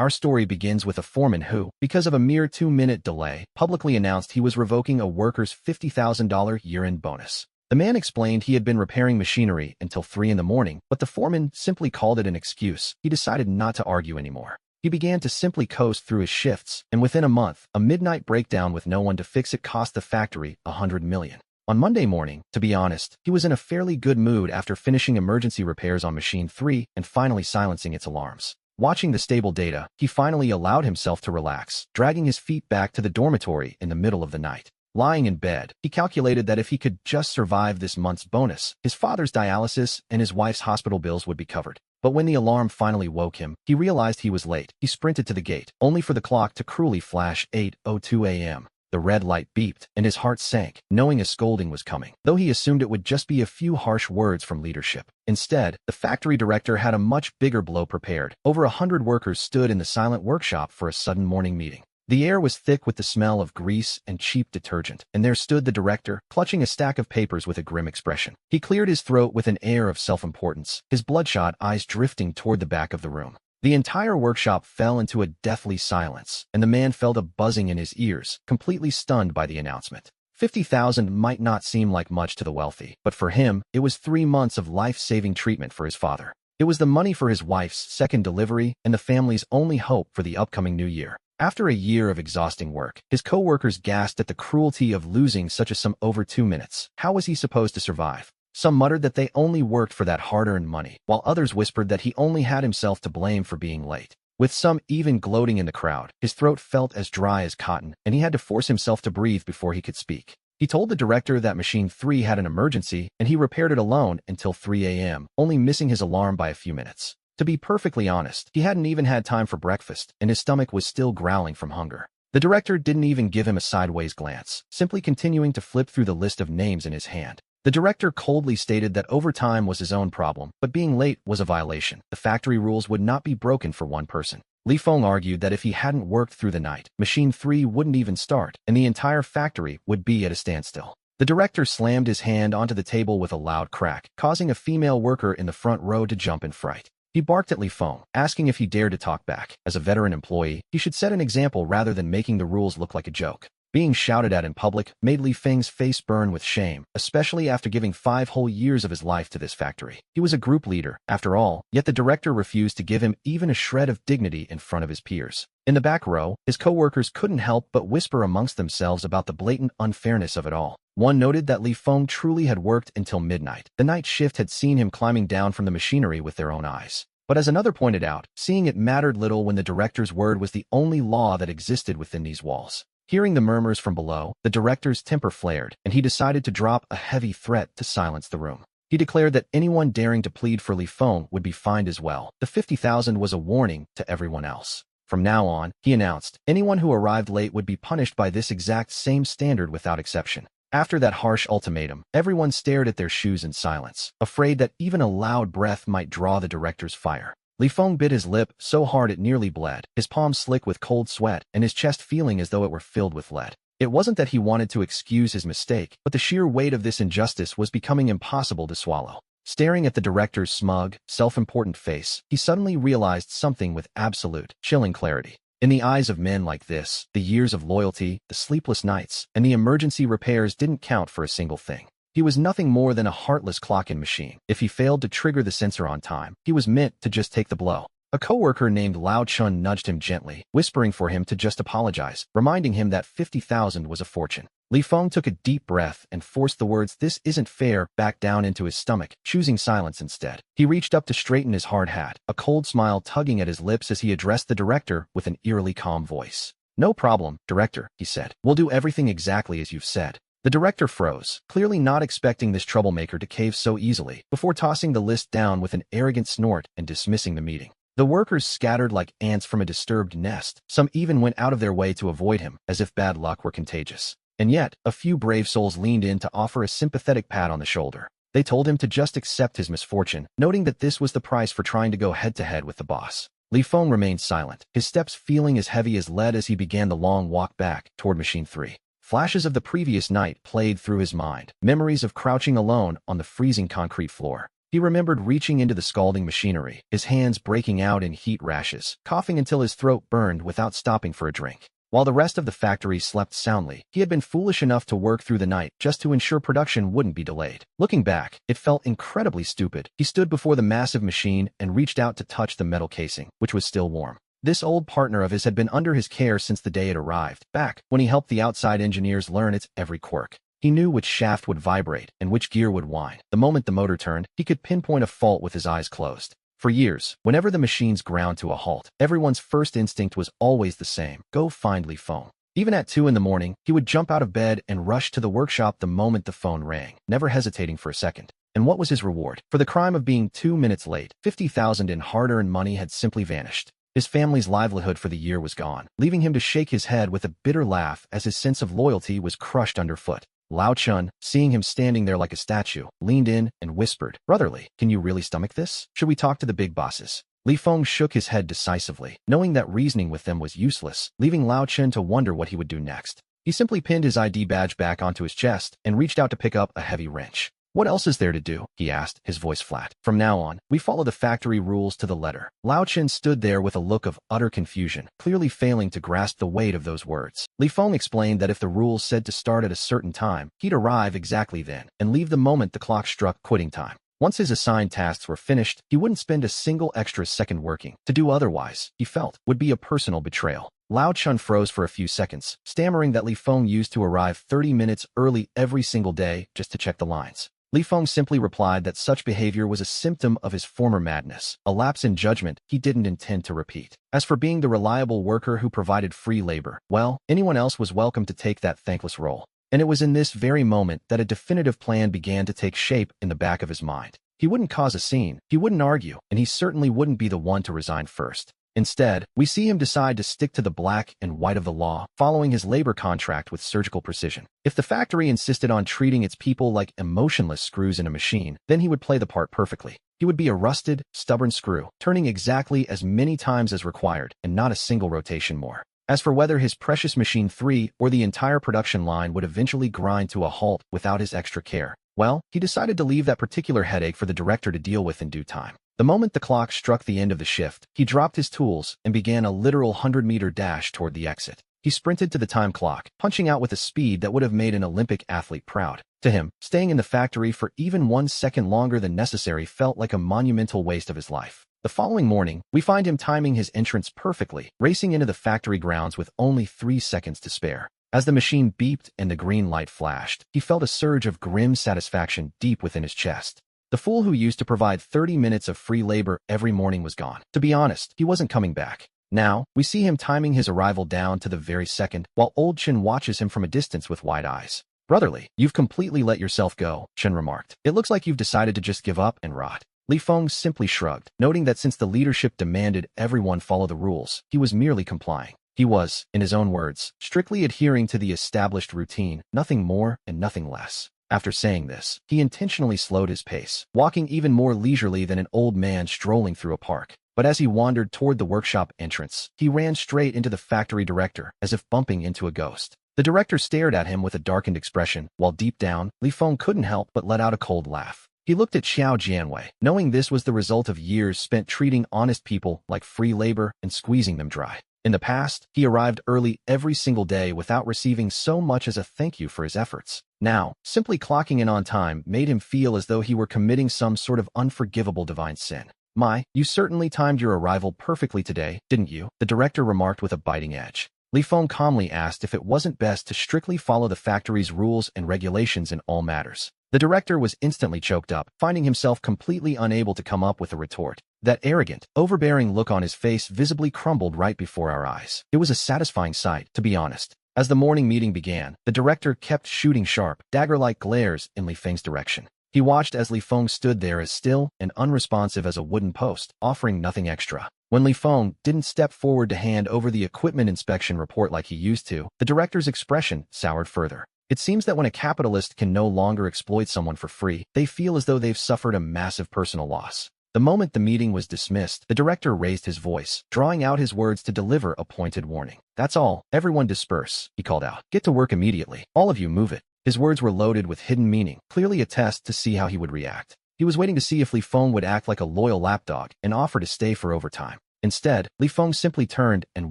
Our story begins with a foreman who, because of a mere 2-minute delay, publicly announced he was revoking a worker's $50,000 year-end bonus. The man explained he had been repairing machinery until 3 in the morning, but the foreman simply called it an excuse. He decided not to argue anymore. He began to simply coast through his shifts, and within a month, a midnight breakdown with no one to fix it cost the factory $100 million. On Monday morning, to be honest, he was in a fairly good mood after finishing emergency repairs on Machine 3 and finally silencing its alarms. Watching the stable data, he finally allowed himself to relax, dragging his feet back to the dormitory in the middle of the night. Lying in bed, he calculated that if he could just survive this month's bonus, his father's dialysis and his wife's hospital bills would be covered. But when the alarm finally woke him, he realized he was late. He sprinted to the gate, only for the clock to cruelly flash 8:02 a.m. The red light beeped, and his heart sank, knowing a scolding was coming, though he assumed it would just be a few harsh words from leadership. Instead, the factory director had a much bigger blow prepared. Over 100 workers stood in the silent workshop for a sudden morning meeting. The air was thick with the smell of grease and cheap detergent, and there stood the director, clutching a stack of papers with a grim expression. He cleared his throat with an air of self-importance, his bloodshot eyes drifting toward the back of the room. The entire workshop fell into a deathly silence, and the man felt a buzzing in his ears, completely stunned by the announcement. 50,000 might not seem like much to the wealthy, but for him, it was 3 months of life-saving treatment for his father. It was the money for his wife's second delivery and the family's only hope for the upcoming new year. After a year of exhausting work, his co-workers gasped at the cruelty of losing such a sum over 2 minutes. How was he supposed to survive? Some muttered that they only worked for that hard-earned money, while others whispered that he only had himself to blame for being late. With some even gloating in the crowd, his throat felt as dry as cotton, and he had to force himself to breathe before he could speak. He told the director that Machine 3 had an emergency, and he repaired it alone until 3 a.m., only missing his alarm by a few minutes. To be perfectly honest, he hadn't even had time for breakfast, and his stomach was still growling from hunger. The director didn't even give him a sideways glance, simply continuing to flip through the list of names in his hand. The director coldly stated that overtime was his own problem, but being late was a violation. The factory rules would not be broken for one person. Li Feng argued that if he hadn't worked through the night, Machine 3 wouldn't even start, and the entire factory would be at a standstill. The director slammed his hand onto the table with a loud crack, causing a female worker in the front row to jump in fright. He barked at Li Feng, asking if he dared to talk back. As a veteran employee, he should set an example rather than making the rules look like a joke. Being shouted at in public made Li Feng's face burn with shame, especially after giving 5 whole years of his life to this factory. He was a group leader, after all, yet the director refused to give him even a shred of dignity in front of his peers. In the back row, his co-workers couldn't help but whisper amongst themselves about the blatant unfairness of it all. One noted that Li Feng truly had worked until midnight. The night shift had seen him climbing down from the machinery with their own eyes. But as another pointed out, seeing it mattered little when the director's word was the only law that existed within these walls. Hearing the murmurs from below, the director's temper flared, and he decided to drop a heavy threat to silence the room. He declared that anyone daring to plead for Li Feng would be fined as well. The 50,000 was a warning to everyone else. From now on, he announced, anyone who arrived late would be punished by this exact same standard without exception. After that harsh ultimatum, everyone stared at their shoes in silence, afraid that even a loud breath might draw the director's fire. Li Feng bit his lip so hard it nearly bled, his palms slick with cold sweat, and his chest feeling as though it were filled with lead. It wasn't that he wanted to excuse his mistake, but the sheer weight of this injustice was becoming impossible to swallow. Staring at the director's smug, self-important face, he suddenly realized something with absolute, chilling clarity. In the eyes of men like this, the years of loyalty, the sleepless nights, and the emergency repairs didn't count for a single thing. He was nothing more than a heartless clock-in machine. If he failed to trigger the sensor on time, he was meant to just take the blow. A coworker named Lao Chun nudged him gently, whispering for him to just apologize, reminding him that 50,000 was a fortune. Li Feng took a deep breath and forced the words "this isn't fair" back down into his stomach, choosing silence instead. He reached up to straighten his hard hat, a cold smile tugging at his lips as he addressed the director with an eerily calm voice. "No problem, director," he said. "We'll do everything exactly as you've said." The director froze, clearly not expecting this troublemaker to cave so easily, before tossing the list down with an arrogant snort and dismissing the meeting. The workers scattered like ants from a disturbed nest. Some even went out of their way to avoid him, as if bad luck were contagious. And yet, a few brave souls leaned in to offer a sympathetic pat on the shoulder. They told him to just accept his misfortune, noting that this was the price for trying to go head-to-head with the boss. Li Feng remained silent, his steps feeling as heavy as lead as he began the long walk back toward Machine 3. Flashes of the previous night played through his mind, memories of crouching alone on the freezing concrete floor. He remembered reaching into the scalding machinery, his hands breaking out in heat rashes, coughing until his throat burned without stopping for a drink. While the rest of the factory slept soundly, he had been foolish enough to work through the night just to ensure production wouldn't be delayed. Looking back, it felt incredibly stupid. He stood before the massive machine and reached out to touch the metal casing, which was still warm. This old partner of his had been under his care since the day it arrived, back when he helped the outside engineers learn its every quirk. He knew which shaft would vibrate and which gear would whine. The moment the motor turned, he could pinpoint a fault with his eyes closed. For years, whenever the machines ground to a halt, everyone's first instinct was always the same: go find Li Feng. Even at 2 in the morning, he would jump out of bed and rush to the workshop the moment the phone rang, never hesitating for a second. And what was his reward? For the crime of being 2 minutes late, 50,000 in hard-earned money had simply vanished. His family's livelihood for the year was gone, leaving him to shake his head with a bitter laugh as his sense of loyalty was crushed underfoot. Lao Chun, seeing him standing there like a statue, leaned in and whispered, "Brotherly, can you really stomach this? Should we talk to the big bosses?" Li Feng shook his head decisively, knowing that reasoning with them was useless, leaving Lao Chun to wonder what he would do next. He simply pinned his ID badge back onto his chest and reached out to pick up a heavy wrench. "What else is there to do?" he asked, his voice flat. "From now on, we follow the factory rules to the letter." Lao Chen stood there with a look of utter confusion, clearly failing to grasp the weight of those words. Li Feng explained that if the rules said to start at a certain time, he'd arrive exactly then and leave the moment the clock struck quitting time. Once his assigned tasks were finished, he wouldn't spend a single extra second working. To do otherwise, he felt, would be a personal betrayal. Lao Chun froze for a few seconds, stammering that Li Feng used to arrive 30 minutes early every single day just to check the lines. Li Feng simply replied that such behavior was a symptom of his former madness, a lapse in judgment he didn't intend to repeat. As for being the reliable worker who provided free labor, well, anyone else was welcome to take that thankless role. And it was in this very moment that a definitive plan began to take shape in the back of his mind. He wouldn't cause a scene, he wouldn't argue, and he certainly wouldn't be the one to resign first. Instead, we see him decide to stick to the black and white of the law, following his labor contract with surgical precision. If the factory insisted on treating its people like emotionless screws in a machine, then he would play the part perfectly. He would be a rusted, stubborn screw, turning exactly as many times as required, and not a single rotation more. As for whether his precious Machine 3 or the entire production line would eventually grind to a halt without his extra care, well, he decided to leave that particular headache for the director to deal with in due time. The moment the clock struck the end of the shift, he dropped his tools and began a literal 100-meter dash toward the exit. He sprinted to the time clock, punching out with a speed that would have made an Olympic athlete proud. To him, staying in the factory for even 1 second longer than necessary felt like a monumental waste of his life. The following morning, we find him timing his entrance perfectly, racing into the factory grounds with only 3 seconds to spare. As the machine beeped and the green light flashed, he felt a surge of grim satisfaction deep within his chest. The fool who used to provide 30 minutes of free labor every morning was gone. To be honest, he wasn't coming back. Now, we see him timing his arrival down to the very second, while old Chen watches him from a distance with wide eyes. "Brotherly, you've completely let yourself go," Chen remarked. "It looks like you've decided to just give up and rot." Li Feng simply shrugged, noting that since the leadership demanded everyone follow the rules, he was merely complying. He was, in his own words, strictly adhering to the established routine, nothing more and nothing less. After saying this, he intentionally slowed his pace, walking even more leisurely than an old man strolling through a park. But as he wandered toward the workshop entrance, he ran straight into the factory director, as if bumping into a ghost. The director stared at him with a darkened expression, while deep down, Li Feng couldn't help but let out a cold laugh. He looked at Xiao Jianwei, knowing this was the result of years spent treating honest people like free labor and squeezing them dry. In the past, he arrived early every single day without receiving so much as a thank you for his efforts. Now, simply clocking in on time made him feel as though he were committing some sort of unforgivable divine sin. "My, you certainly timed your arrival perfectly today, didn't you?" the director remarked with a biting edge. Li Feng calmly asked if it wasn't best to strictly follow the factory's rules and regulations in all matters. The director was instantly choked up, finding himself completely unable to come up with a retort. That arrogant, overbearing look on his face visibly crumbled right before our eyes. It was a satisfying sight, to be honest. As the morning meeting began, the director kept shooting sharp, dagger-like glares in Li Feng's direction. He watched as Li Feng stood there as still and unresponsive as a wooden post, offering nothing extra. When Li Feng didn't step forward to hand over the equipment inspection report like he used to, the director's expression soured further. It seems that when a capitalist can no longer exploit someone for free, they feel as though they've suffered a massive personal loss. The moment the meeting was dismissed, the director raised his voice, drawing out his words to deliver a pointed warning. "That's all. Everyone disperse," he called out. "Get to work immediately. All of you move it." His words were loaded with hidden meaning, clearly a test to see how he would react. He was waiting to see if Li Feng would act like a loyal lapdog and offer to stay for overtime. Instead, Li Feng simply turned and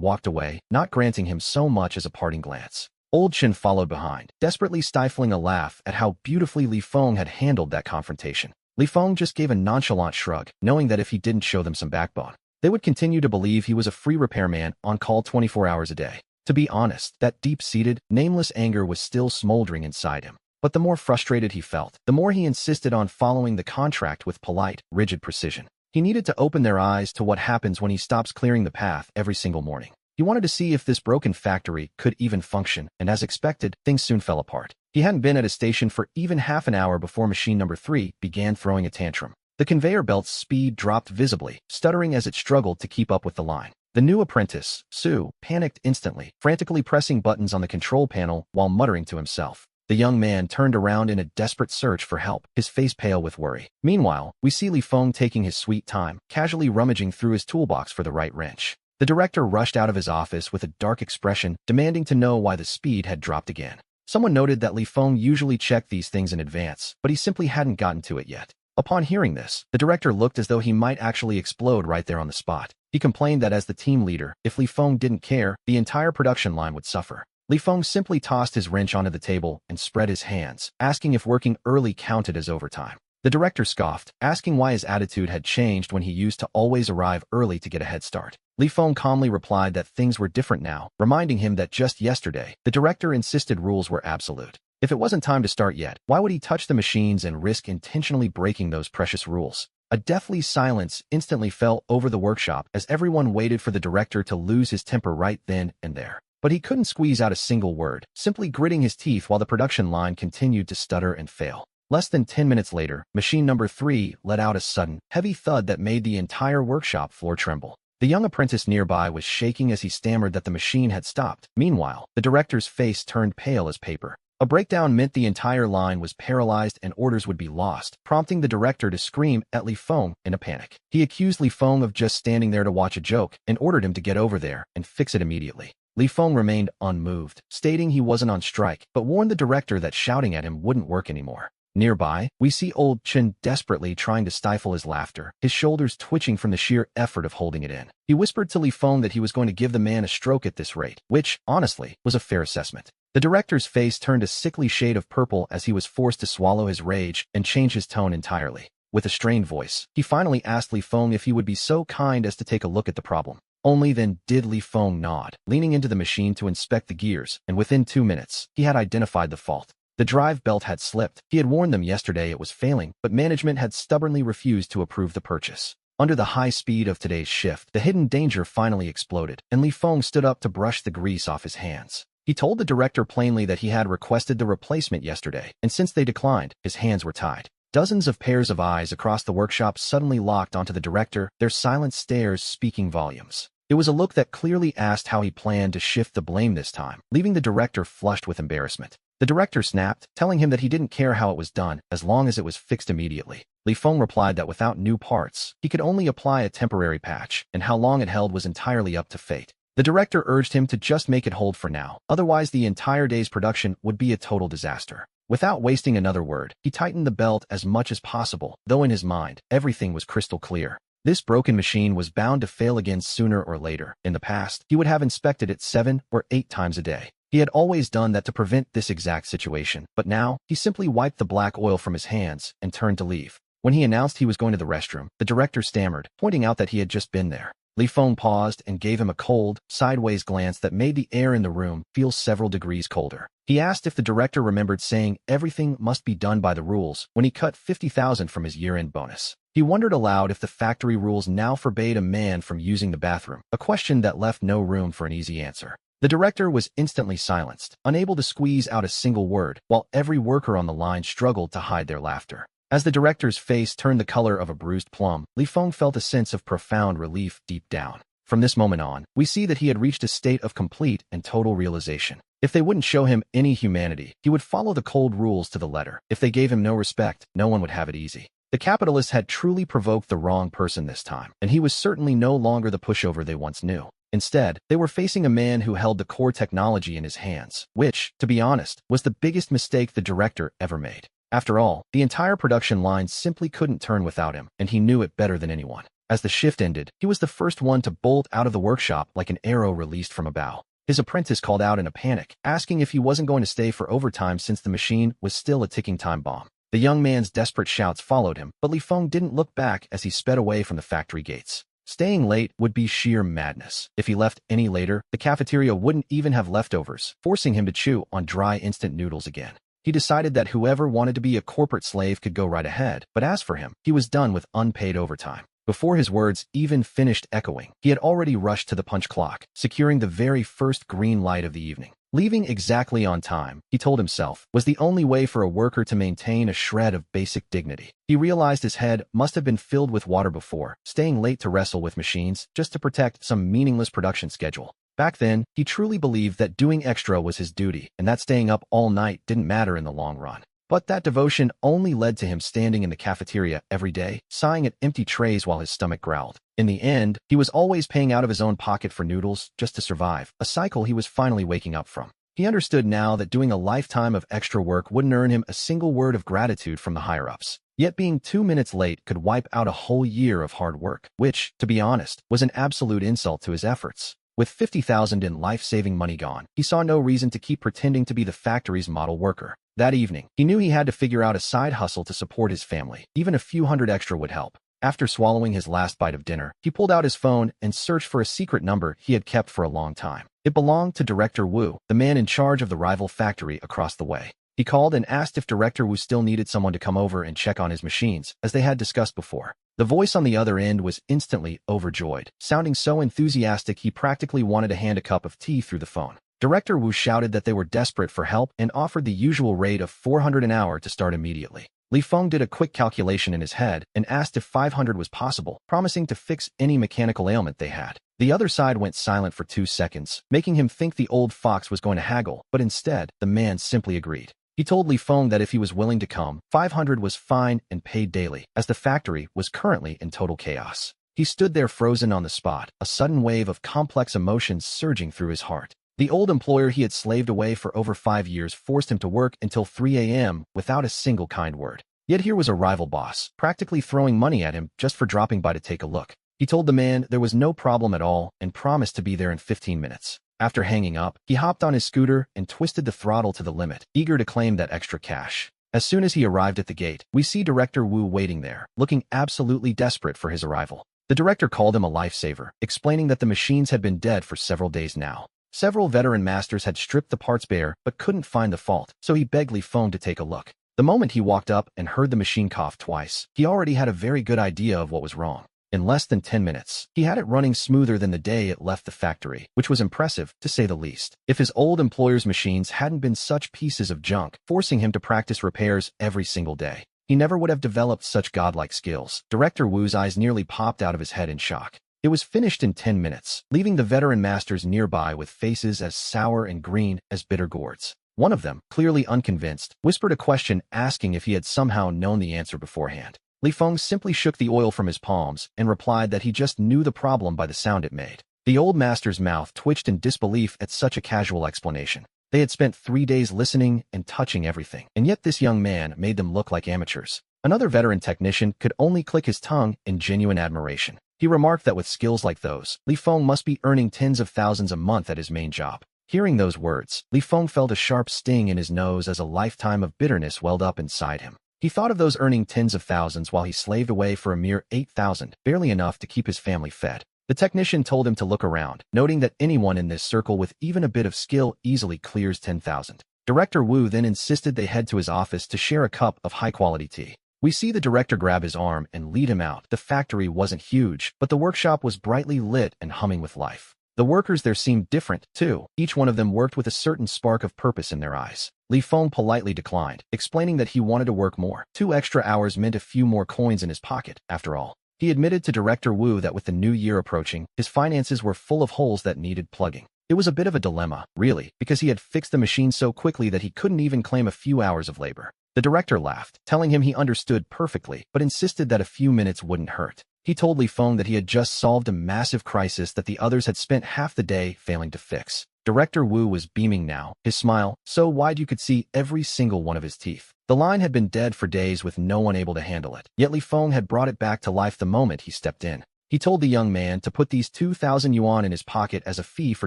walked away, not granting him so much as a parting glance. Old Chen followed behind, desperately stifling a laugh at how beautifully Li Feng had handled that confrontation. Li Feng just gave a nonchalant shrug, knowing that if he didn't show them some backbone, they would continue to believe he was a free repairman on call 24 hours a day. To be honest, that deep-seated, nameless anger was still smoldering inside him. But the more frustrated he felt, the more he insisted on following the contract with polite, rigid precision. He needed to open their eyes to what happens when he stops clearing the path every single morning. He wanted to see if this broken factory could even function, and as expected, things soon fell apart. He hadn't been at a station for even half an hour before machine number 3 began throwing a tantrum. The conveyor belt's speed dropped visibly, stuttering as it struggled to keep up with the line. The new apprentice, Su, panicked instantly, frantically pressing buttons on the control panel while muttering to himself. The young man turned around in a desperate search for help, his face pale with worry. Meanwhile, we see Li Feng taking his sweet time, casually rummaging through his toolbox for the right wrench. The director rushed out of his office with a dark expression, demanding to know why the speed had dropped again. Someone noted that Li Feng usually checked these things in advance, but he simply hadn't gotten to it yet. Upon hearing this, the director looked as though he might actually explode right there on the spot. He complained that as the team leader, if Li Feng didn't care, the entire production line would suffer. Li Feng simply tossed his wrench onto the table and spread his hands, asking if working early counted as overtime. The director scoffed, asking why his attitude had changed when he used to always arrive early to get a head start. Li Feng calmly replied that things were different now, reminding him that just yesterday, the director insisted rules were absolute. If it wasn't time to start yet, why would he touch the machines and risk intentionally breaking those precious rules? A deathly silence instantly fell over the workshop as everyone waited for the director to lose his temper right then and there. But he couldn't squeeze out a single word, simply gritting his teeth while the production line continued to stutter and fail. Less than 10 minutes later, machine number 3 let out a sudden, heavy thud that made the entire workshop floor tremble. The young apprentice nearby was shaking as he stammered that the machine had stopped. Meanwhile, the director's face turned pale as paper. A breakdown meant the entire line was paralyzed and orders would be lost, prompting the director to scream at Li Feng in a panic. He accused Li Feng of just standing there to watch a joke and ordered him to get over there and fix it immediately. Li Feng remained unmoved, stating he wasn't on strike, but warned the director that shouting at him wouldn't work anymore. Nearby, we see old Chen desperately trying to stifle his laughter, his shoulders twitching from the sheer effort of holding it in. He whispered to Li Feng that he was going to give the man a stroke at this rate, which, honestly, was a fair assessment. The director's face turned a sickly shade of purple as he was forced to swallow his rage and change his tone entirely. With a strained voice, he finally asked Li Feng if he would be so kind as to take a look at the problem. Only then did Li Feng nod, leaning into the machine to inspect the gears, and within 2 minutes, he had identified the fault. The drive belt had slipped. He had warned them yesterday it was failing, but management had stubbornly refused to approve the purchase. Under the high speed of today's shift, the hidden danger finally exploded, and Li Feng stood up to brush the grease off his hands. He told the director plainly that he had requested the replacement yesterday, and since they declined, his hands were tied. Dozens of pairs of eyes across the workshop suddenly locked onto the director, their silent stares speaking volumes. It was a look that clearly asked how he planned to shift the blame this time, leaving the director flushed with embarrassment. The director snapped, telling him that he didn't care how it was done, as long as it was fixed immediately. Li Feng replied that without new parts, he could only apply a temporary patch, and how long it held was entirely up to fate. The director urged him to just make it hold for now, otherwise the entire day's production would be a total disaster. Without wasting another word, he tightened the belt as much as possible, though in his mind, everything was crystal clear. This broken machine was bound to fail again sooner or later. In the past, he would have inspected it 7 or 8 times a day. He had always done that to prevent this exact situation, but now, he simply wiped the black oil from his hands and turned to leave. When he announced he was going to the restroom, the director stammered, pointing out that he had just been there. Li Feng paused and gave him a cold, sideways glance that made the air in the room feel several degrees colder. He asked if the director remembered saying everything must be done by the rules when he cut 50,000 from his year-end bonus. He wondered aloud if the factory rules now forbade a man from using the bathroom, a question that left no room for an easy answer. The director was instantly silenced, unable to squeeze out a single word, while every worker on the line struggled to hide their laughter. As the director's face turned the color of a bruised plum, Li Feng felt a sense of profound relief deep down. From this moment on, we see that he had reached a state of complete and total realization. If they wouldn't show him any humanity, he would follow the cold rules to the letter. If they gave him no respect, no one would have it easy. The capitalists had truly provoked the wrong person this time, and he was certainly no longer the pushover they once knew. Instead, they were facing a man who held the core technology in his hands, which, to be honest, was the biggest mistake the director ever made. After all, the entire production line simply couldn't turn without him, and he knew it better than anyone. As the shift ended, he was the first one to bolt out of the workshop like an arrow released from a bow. His apprentice called out in a panic, asking if he wasn't going to stay for overtime since the machine was still a ticking time bomb. The young man's desperate shouts followed him, but Li Feng didn't look back as he sped away from the factory gates. Staying late would be sheer madness. If he left any later, the cafeteria wouldn't even have leftovers, forcing him to chew on dry instant noodles again. He decided that whoever wanted to be a corporate slave could go right ahead, but as for him, he was done with unpaid overtime. Before his words even finished echoing, he had already rushed to the punch clock, securing the very first green light of the evening. Leaving exactly on time, he told himself, was the only way for a worker to maintain a shred of basic dignity. He realized his head must have been filled with water before, staying late to wrestle with machines just to protect some meaningless production schedule. Back then, he truly believed that doing extra was his duty, and that staying up all night didn't matter in the long run. But that devotion only led to him standing in the cafeteria every day, sighing at empty trays while his stomach growled. In the end, he was always paying out of his own pocket for noodles just to survive, a cycle he was finally waking up from. He understood now that doing a lifetime of extra work wouldn't earn him a single word of gratitude from the higher-ups. Yet being 2 minutes late could wipe out a whole year of hard work, which, to be honest, was an absolute insult to his efforts. With 50,000 in life-saving money gone, he saw no reason to keep pretending to be the factory's model worker. That evening, he knew he had to figure out a side hustle to support his family. Even a few hundred extra would help. After swallowing his last bite of dinner, he pulled out his phone and searched for a secret number he had kept for a long time. It belonged to Director Wu, the man in charge of the rival factory across the way. He called and asked if Director Wu still needed someone to come over and check on his machines, as they had discussed before. The voice on the other end was instantly overjoyed, sounding so enthusiastic he practically wanted to hand a cup of tea through the phone. Director Wu shouted that they were desperate for help and offered the usual rate of 400 an hour to start immediately. Li Feng did a quick calculation in his head and asked if 500 was possible, promising to fix any mechanical ailment they had. The other side went silent for 2 seconds, making him think the old fox was going to haggle, but instead, the man simply agreed. He told Li Feng that if he was willing to come, 500 was fine and paid daily, as the factory was currently in total chaos. He stood there frozen on the spot, a sudden wave of complex emotions surging through his heart. The old employer he had slaved away for over 5 years forced him to work until 3 a.m. without a single kind word. Yet here was a rival boss, practically throwing money at him just for dropping by to take a look. He told the man there was no problem at all and promised to be there in 15 minutes. After hanging up, he hopped on his scooter and twisted the throttle to the limit, eager to claim that extra cash. As soon as he arrived at the gate, we see Director Wu waiting there, looking absolutely desperate for his arrival. The director called him a lifesaver, explaining that the machines had been dead for several days now. Several veteran masters had stripped the parts bare but couldn't find the fault, so he begged Li Feng to take a look. The moment he walked up and heard the machine cough twice, he already had a very good idea of what was wrong. In less than 10 minutes, he had it running smoother than the day it left the factory, which was impressive, to say the least. If his old employer's machines hadn't been such pieces of junk, forcing him to practice repairs every single day, he never would have developed such godlike skills. Director Wu's eyes nearly popped out of his head in shock. It was finished in 10 minutes, leaving the veteran masters nearby with faces as sour and green as bitter gourds. One of them, clearly unconvinced, whispered a question asking if he had somehow known the answer beforehand. Li Feng simply shook the oil from his palms and replied that he just knew the problem by the sound it made. The old master's mouth twitched in disbelief at such a casual explanation. They had spent 3 days listening and touching everything, and yet this young man made them look like amateurs. Another veteran technician could only click his tongue in genuine admiration. He remarked that with skills like those, Li Feng must be earning tens of thousands a month at his main job. Hearing those words, Li Feng felt a sharp sting in his nose as a lifetime of bitterness welled up inside him. He thought of those earning tens of thousands while he slaved away for a mere 8,000, barely enough to keep his family fed. The technician told him to look around, noting that anyone in this circle with even a bit of skill easily clears 10,000. Director Wu then insisted they head to his office to share a cup of high-quality tea. We see the director grab his arm and lead him out. The factory wasn't huge, but the workshop was brightly lit and humming with life. The workers there seemed different, too. Each one of them worked with a certain spark of purpose in their eyes. Li Feng politely declined, explaining that he wanted to work more. 2 extra hours meant a few more coins in his pocket, after all. He admitted to Director Wu that with the new year approaching, his finances were full of holes that needed plugging. It was a bit of a dilemma, really, because he had fixed the machine so quickly that he couldn't even claim a few hours of labor. The director laughed, telling him he understood perfectly, but insisted that a few minutes wouldn't hurt. He told Li Feng that he had just solved a massive crisis that the others had spent half the day failing to fix. Director Wu was beaming now, his smile so wide you could see every single one of his teeth. The line had been dead for days with no one able to handle it, yet Li Feng had brought it back to life the moment he stepped in. He told the young man to put these 2,000 yuan in his pocket as a fee for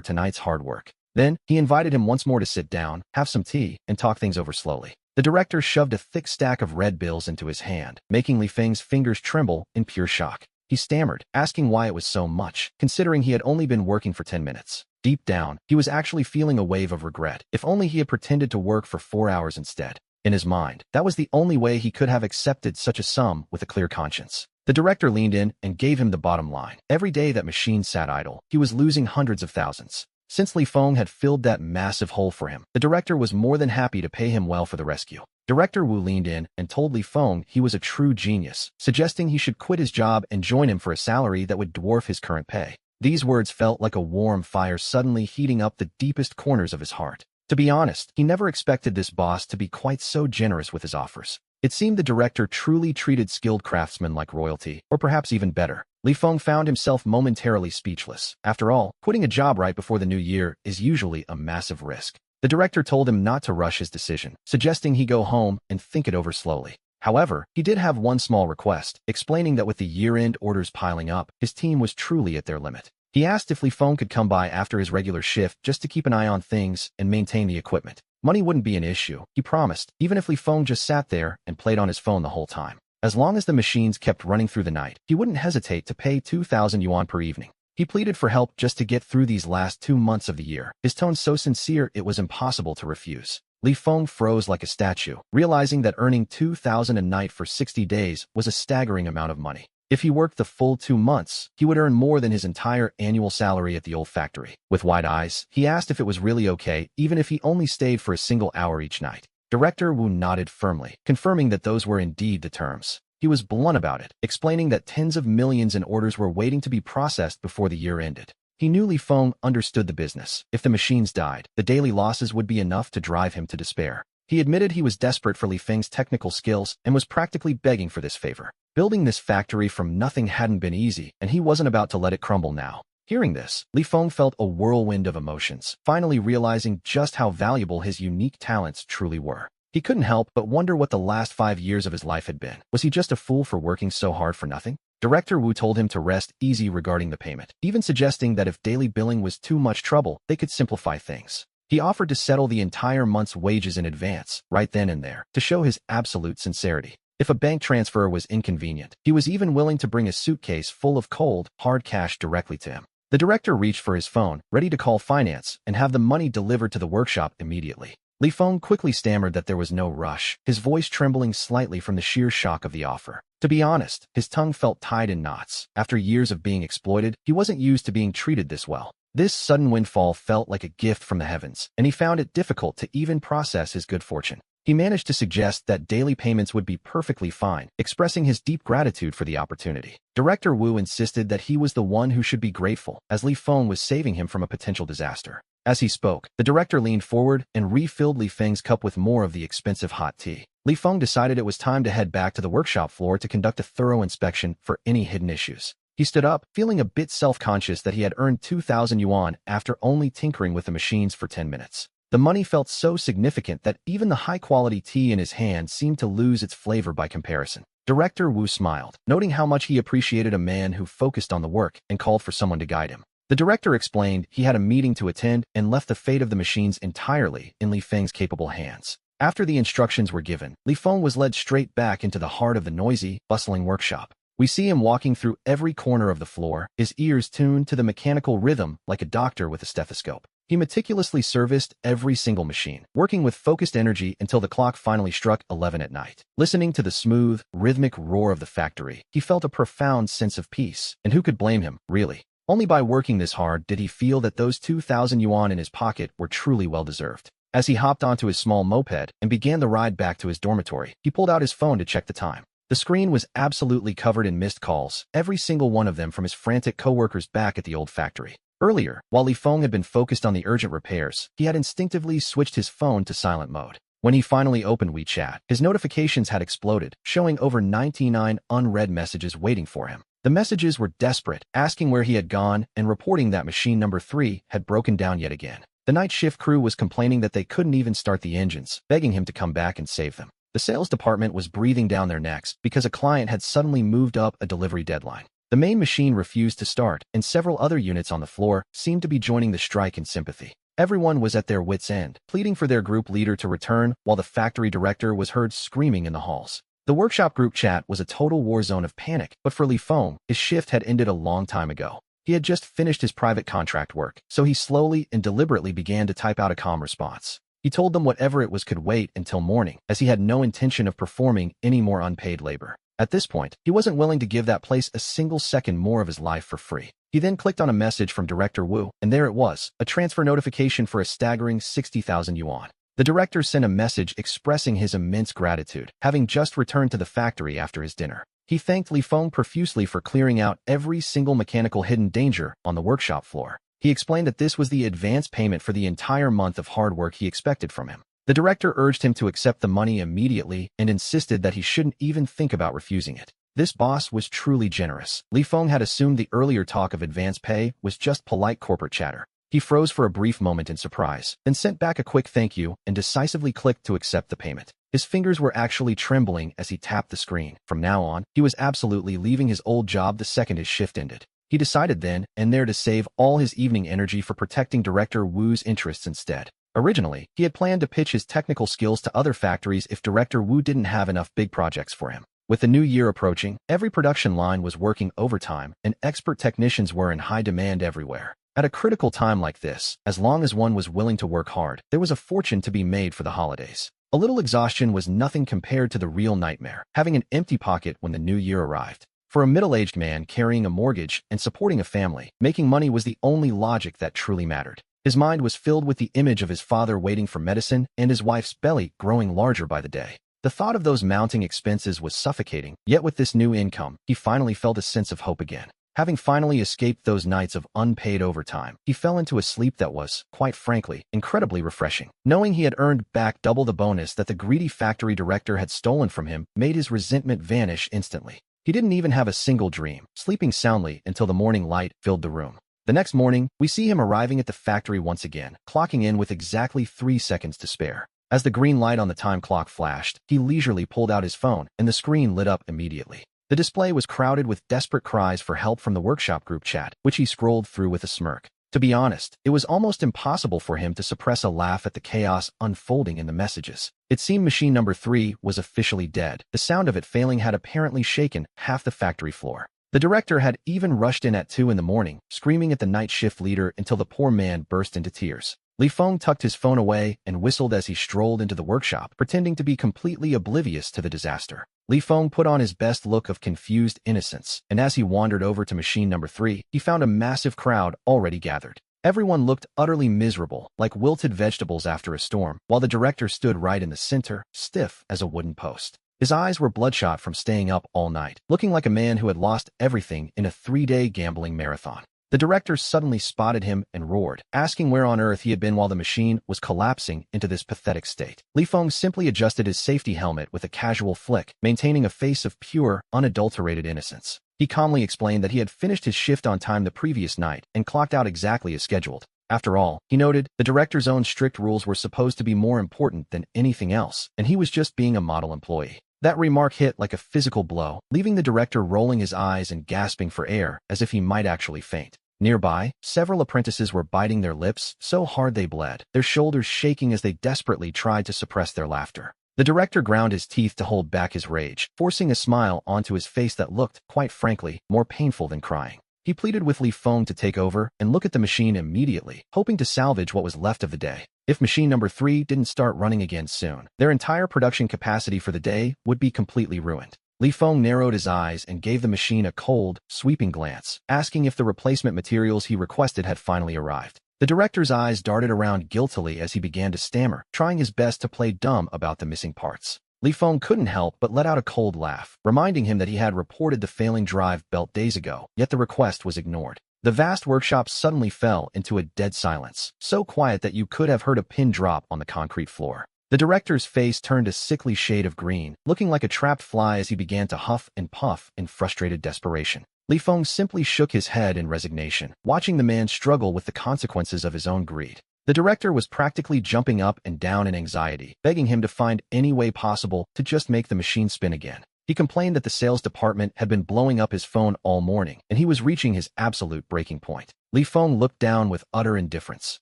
tonight's hard work. Then, he invited him once more to sit down, have some tea, and talk things over slowly. The director shoved a thick stack of red bills into his hand, making Li Feng's fingers tremble in pure shock. He stammered, asking why it was so much, considering he had only been working for 10 minutes. Deep down, he was actually feeling a wave of regret. If only he had pretended to work for 4 hours instead. In his mind, that was the only way he could have accepted such a sum with a clear conscience. The director leaned in and gave him the bottom line. Every day that machine sat idle, he was losing hundreds of thousands. Since Li Feng had filled that massive hole for him, the director was more than happy to pay him well for the rescue. Director Wu leaned in and told Li Feng he was a true genius, suggesting he should quit his job and join him for a salary that would dwarf his current pay. These words felt like a warm fire suddenly heating up the deepest corners of his heart. To be honest, he never expected this boss to be quite so generous with his offers. It seemed the director truly treated skilled craftsmen like royalty, or perhaps even better. Li Feng found himself momentarily speechless. After all, quitting a job right before the new year is usually a massive risk. The director told him not to rush his decision, suggesting he go home and think it over slowly. However, he did have one small request, explaining that with the year-end orders piling up, his team was truly at their limit. He asked if Li Feng could come by after his regular shift just to keep an eye on things and maintain the equipment. Money wouldn't be an issue, he promised, even if Li Feng just sat there and played on his phone the whole time. As long as the machines kept running through the night, he wouldn't hesitate to pay 2,000 yuan per evening. He pleaded for help just to get through these last 2 months of the year, his tone so sincere it was impossible to refuse. Li Feng froze like a statue, realizing that earning 2,000 a night for 60 days was a staggering amount of money. If he worked the full 2 months, he would earn more than his entire annual salary at the old factory. With wide eyes, he asked if it was really okay, even if he only stayed for a single hour each night. Director Wu nodded firmly, confirming that those were indeed the terms. He was blunt about it, explaining that tens of millions in orders were waiting to be processed before the year ended. He knew Li Feng understood the business. If the machines died, the daily losses would be enough to drive him to despair. He admitted he was desperate for Li Feng's technical skills and was practically begging for this favor. Building this factory from nothing hadn't been easy, and he wasn't about to let it crumble now. Hearing this, Li Feng felt a whirlwind of emotions, finally realizing just how valuable his unique talents truly were. He couldn't help but wonder what the last 5 years of his life had been. Was he just a fool for working so hard for nothing? Director Wu told him to rest easy regarding the payment, even suggesting that if daily billing was too much trouble, they could simplify things. He offered to settle the entire month's wages in advance, right then and there, to show his absolute sincerity. If a bank transfer was inconvenient, he was even willing to bring a suitcase full of cold, hard cash directly to him. The director reached for his phone, ready to call finance and have the money delivered to the workshop immediately. Li Feng quickly stammered that there was no rush, his voice trembling slightly from the sheer shock of the offer. To be honest, his tongue felt tied in knots. After years of being exploited, he wasn't used to being treated this well. This sudden windfall felt like a gift from the heavens, and he found it difficult to even process his good fortune. He managed to suggest that daily payments would be perfectly fine, expressing his deep gratitude for the opportunity. Director Wu insisted that he was the one who should be grateful, as Li Feng was saving him from a potential disaster. As he spoke, the director leaned forward and refilled Li Feng's cup with more of the expensive hot tea. Li Feng decided it was time to head back to the workshop floor to conduct a thorough inspection for any hidden issues. He stood up, feeling a bit self-conscious that he had earned 2,000 yuan after only tinkering with the machines for 10 minutes. The money felt so significant that even the high-quality tea in his hand seemed to lose its flavor by comparison. Director Wu smiled, noting how much he appreciated a man who focused on the work and called for someone to guide him. The director explained he had a meeting to attend and left the fate of the machines entirely in Li Feng's capable hands. After the instructions were given, Li Feng was led straight back into the heart of the noisy, bustling workshop. We see him walking through every corner of the floor, his ears tuned to the mechanical rhythm like a doctor with a stethoscope. He meticulously serviced every single machine, working with focused energy until the clock finally struck 11 at night. Listening to the smooth, rhythmic roar of the factory, he felt a profound sense of peace. And who could blame him, really? Only by working this hard did he feel that those 2,000 yuan in his pocket were truly well-deserved. As he hopped onto his small moped and began the ride back to his dormitory, he pulled out his phone to check the time. The screen was absolutely covered in missed calls, every single one of them from his frantic co-workers back at the old factory. Earlier, while Li Feng had been focused on the urgent repairs, he had instinctively switched his phone to silent mode. When he finally opened WeChat, his notifications had exploded, showing over 99 unread messages waiting for him. The messages were desperate, asking where he had gone and reporting that machine number 3 had broken down yet again. The night shift crew was complaining that they couldn't even start the engines, begging him to come back and save them. The sales department was breathing down their necks because a client had suddenly moved up a delivery deadline. The main machine refused to start, and several other units on the floor seemed to be joining the strike in sympathy. Everyone was at their wits' end, pleading for their group leader to return, while the factory director was heard screaming in the halls. The workshop group chat was a total war zone of panic, but for Li Feng, his shift had ended a long time ago. He had just finished his private contract work, so he slowly and deliberately began to type out a calm response. He told them whatever it was could wait until morning, as he had no intention of performing any more unpaid labor. At this point, he wasn't willing to give that place a single second more of his life for free. He then clicked on a message from Director Wu, and there it was, a transfer notification for a staggering 60,000 yuan. The director sent a message expressing his immense gratitude, having just returned to the factory after his dinner. He thanked Li Feng profusely for clearing out every single mechanical hidden danger on the workshop floor. He explained that this was the advance payment for the entire month of hard work he expected from him. The director urged him to accept the money immediately and insisted that he shouldn't even think about refusing it. This boss was truly generous. Li Feng had assumed the earlier talk of advance pay was just polite corporate chatter. He froze for a brief moment in surprise, then sent back a quick thank you and decisively clicked to accept the payment. His fingers were actually trembling as he tapped the screen. From now on, he was absolutely leaving his old job the second his shift ended. He decided then and there to save all his evening energy for protecting Director Wu's interests instead. Originally, he had planned to pitch his technical skills to other factories if Director Wu didn't have enough big projects for him. With the new year approaching, every production line was working overtime, and expert technicians were in high demand everywhere. At a critical time like this, as long as one was willing to work hard, there was a fortune to be made for the holidays. A little exhaustion was nothing compared to the real nightmare, having an empty pocket when the new year arrived. For a middle-aged man carrying a mortgage and supporting a family, making money was the only logic that truly mattered. His mind was filled with the image of his father waiting for medicine and his wife's belly growing larger by the day. The thought of those mounting expenses was suffocating, yet with this new income, he finally felt a sense of hope again. Having finally escaped those nights of unpaid overtime, he fell into a sleep that was, quite frankly, incredibly refreshing. Knowing he had earned back double the bonus that the greedy factory director had stolen from him made his resentment vanish instantly. He didn't even have a single dream, sleeping soundly until the morning light filled the room. The next morning, we see him arriving at the factory once again, clocking in with exactly 3 seconds to spare. As the green light on the time clock flashed, he leisurely pulled out his phone, and the screen lit up immediately. The display was crowded with desperate cries for help from the workshop group chat, which he scrolled through with a smirk. To be honest, it was almost impossible for him to suppress a laugh at the chaos unfolding in the messages. It seemed machine number 3 was officially dead. The sound of it failing had apparently shaken half the factory floor. The director had even rushed in at 2 in the morning, screaming at the night shift leader until the poor man burst into tears. Li Feng tucked his phone away and whistled as he strolled into the workshop, pretending to be completely oblivious to the disaster. Li Feng put on his best look of confused innocence, and as he wandered over to machine number 3, he found a massive crowd already gathered. Everyone looked utterly miserable, like wilted vegetables after a storm, while the director stood right in the center, stiff as a wooden post. His eyes were bloodshot from staying up all night, looking like a man who had lost everything in a 3-day gambling marathon. The director suddenly spotted him and roared, asking where on earth he had been while the machine was collapsing into this pathetic state. Li Feng simply adjusted his safety helmet with a casual flick, maintaining a face of pure, unadulterated innocence. He calmly explained that he had finished his shift on time the previous night and clocked out exactly as scheduled. After all, he noted, the director's own strict rules were supposed to be more important than anything else, and he was just being a model employee. That remark hit like a physical blow, leaving the director rolling his eyes and gasping for air as if he might actually faint. Nearby, several apprentices were biting their lips so hard they bled, their shoulders shaking as they desperately tried to suppress their laughter. The director ground his teeth to hold back his rage, forcing a smile onto his face that looked, quite frankly, more painful than crying. He pleaded with Li Feng to take over and look at the machine immediately, hoping to salvage what was left of the day. If machine number 3 didn't start running again soon, their entire production capacity for the day would be completely ruined. Li Feng narrowed his eyes and gave the machine a cold, sweeping glance, asking if the replacement materials he requested had finally arrived. The director's eyes darted around guiltily as he began to stammer, trying his best to play dumb about the missing parts. Li Feng couldn't help but let out a cold laugh, reminding him that he had reported the failing drive belt days ago, yet the request was ignored. The vast workshop suddenly fell into a dead silence, so quiet that you could have heard a pin drop on the concrete floor. The director's face turned a sickly shade of green, looking like a trapped fly as he began to huff and puff in frustrated desperation. Li Feng simply shook his head in resignation, watching the man struggle with the consequences of his own greed. The director was practically jumping up and down in anxiety, begging him to find any way possible to just make the machine spin again. He complained that the sales department had been blowing up his phone all morning, and he was reaching his absolute breaking point. Li Feng looked down with utter indifference,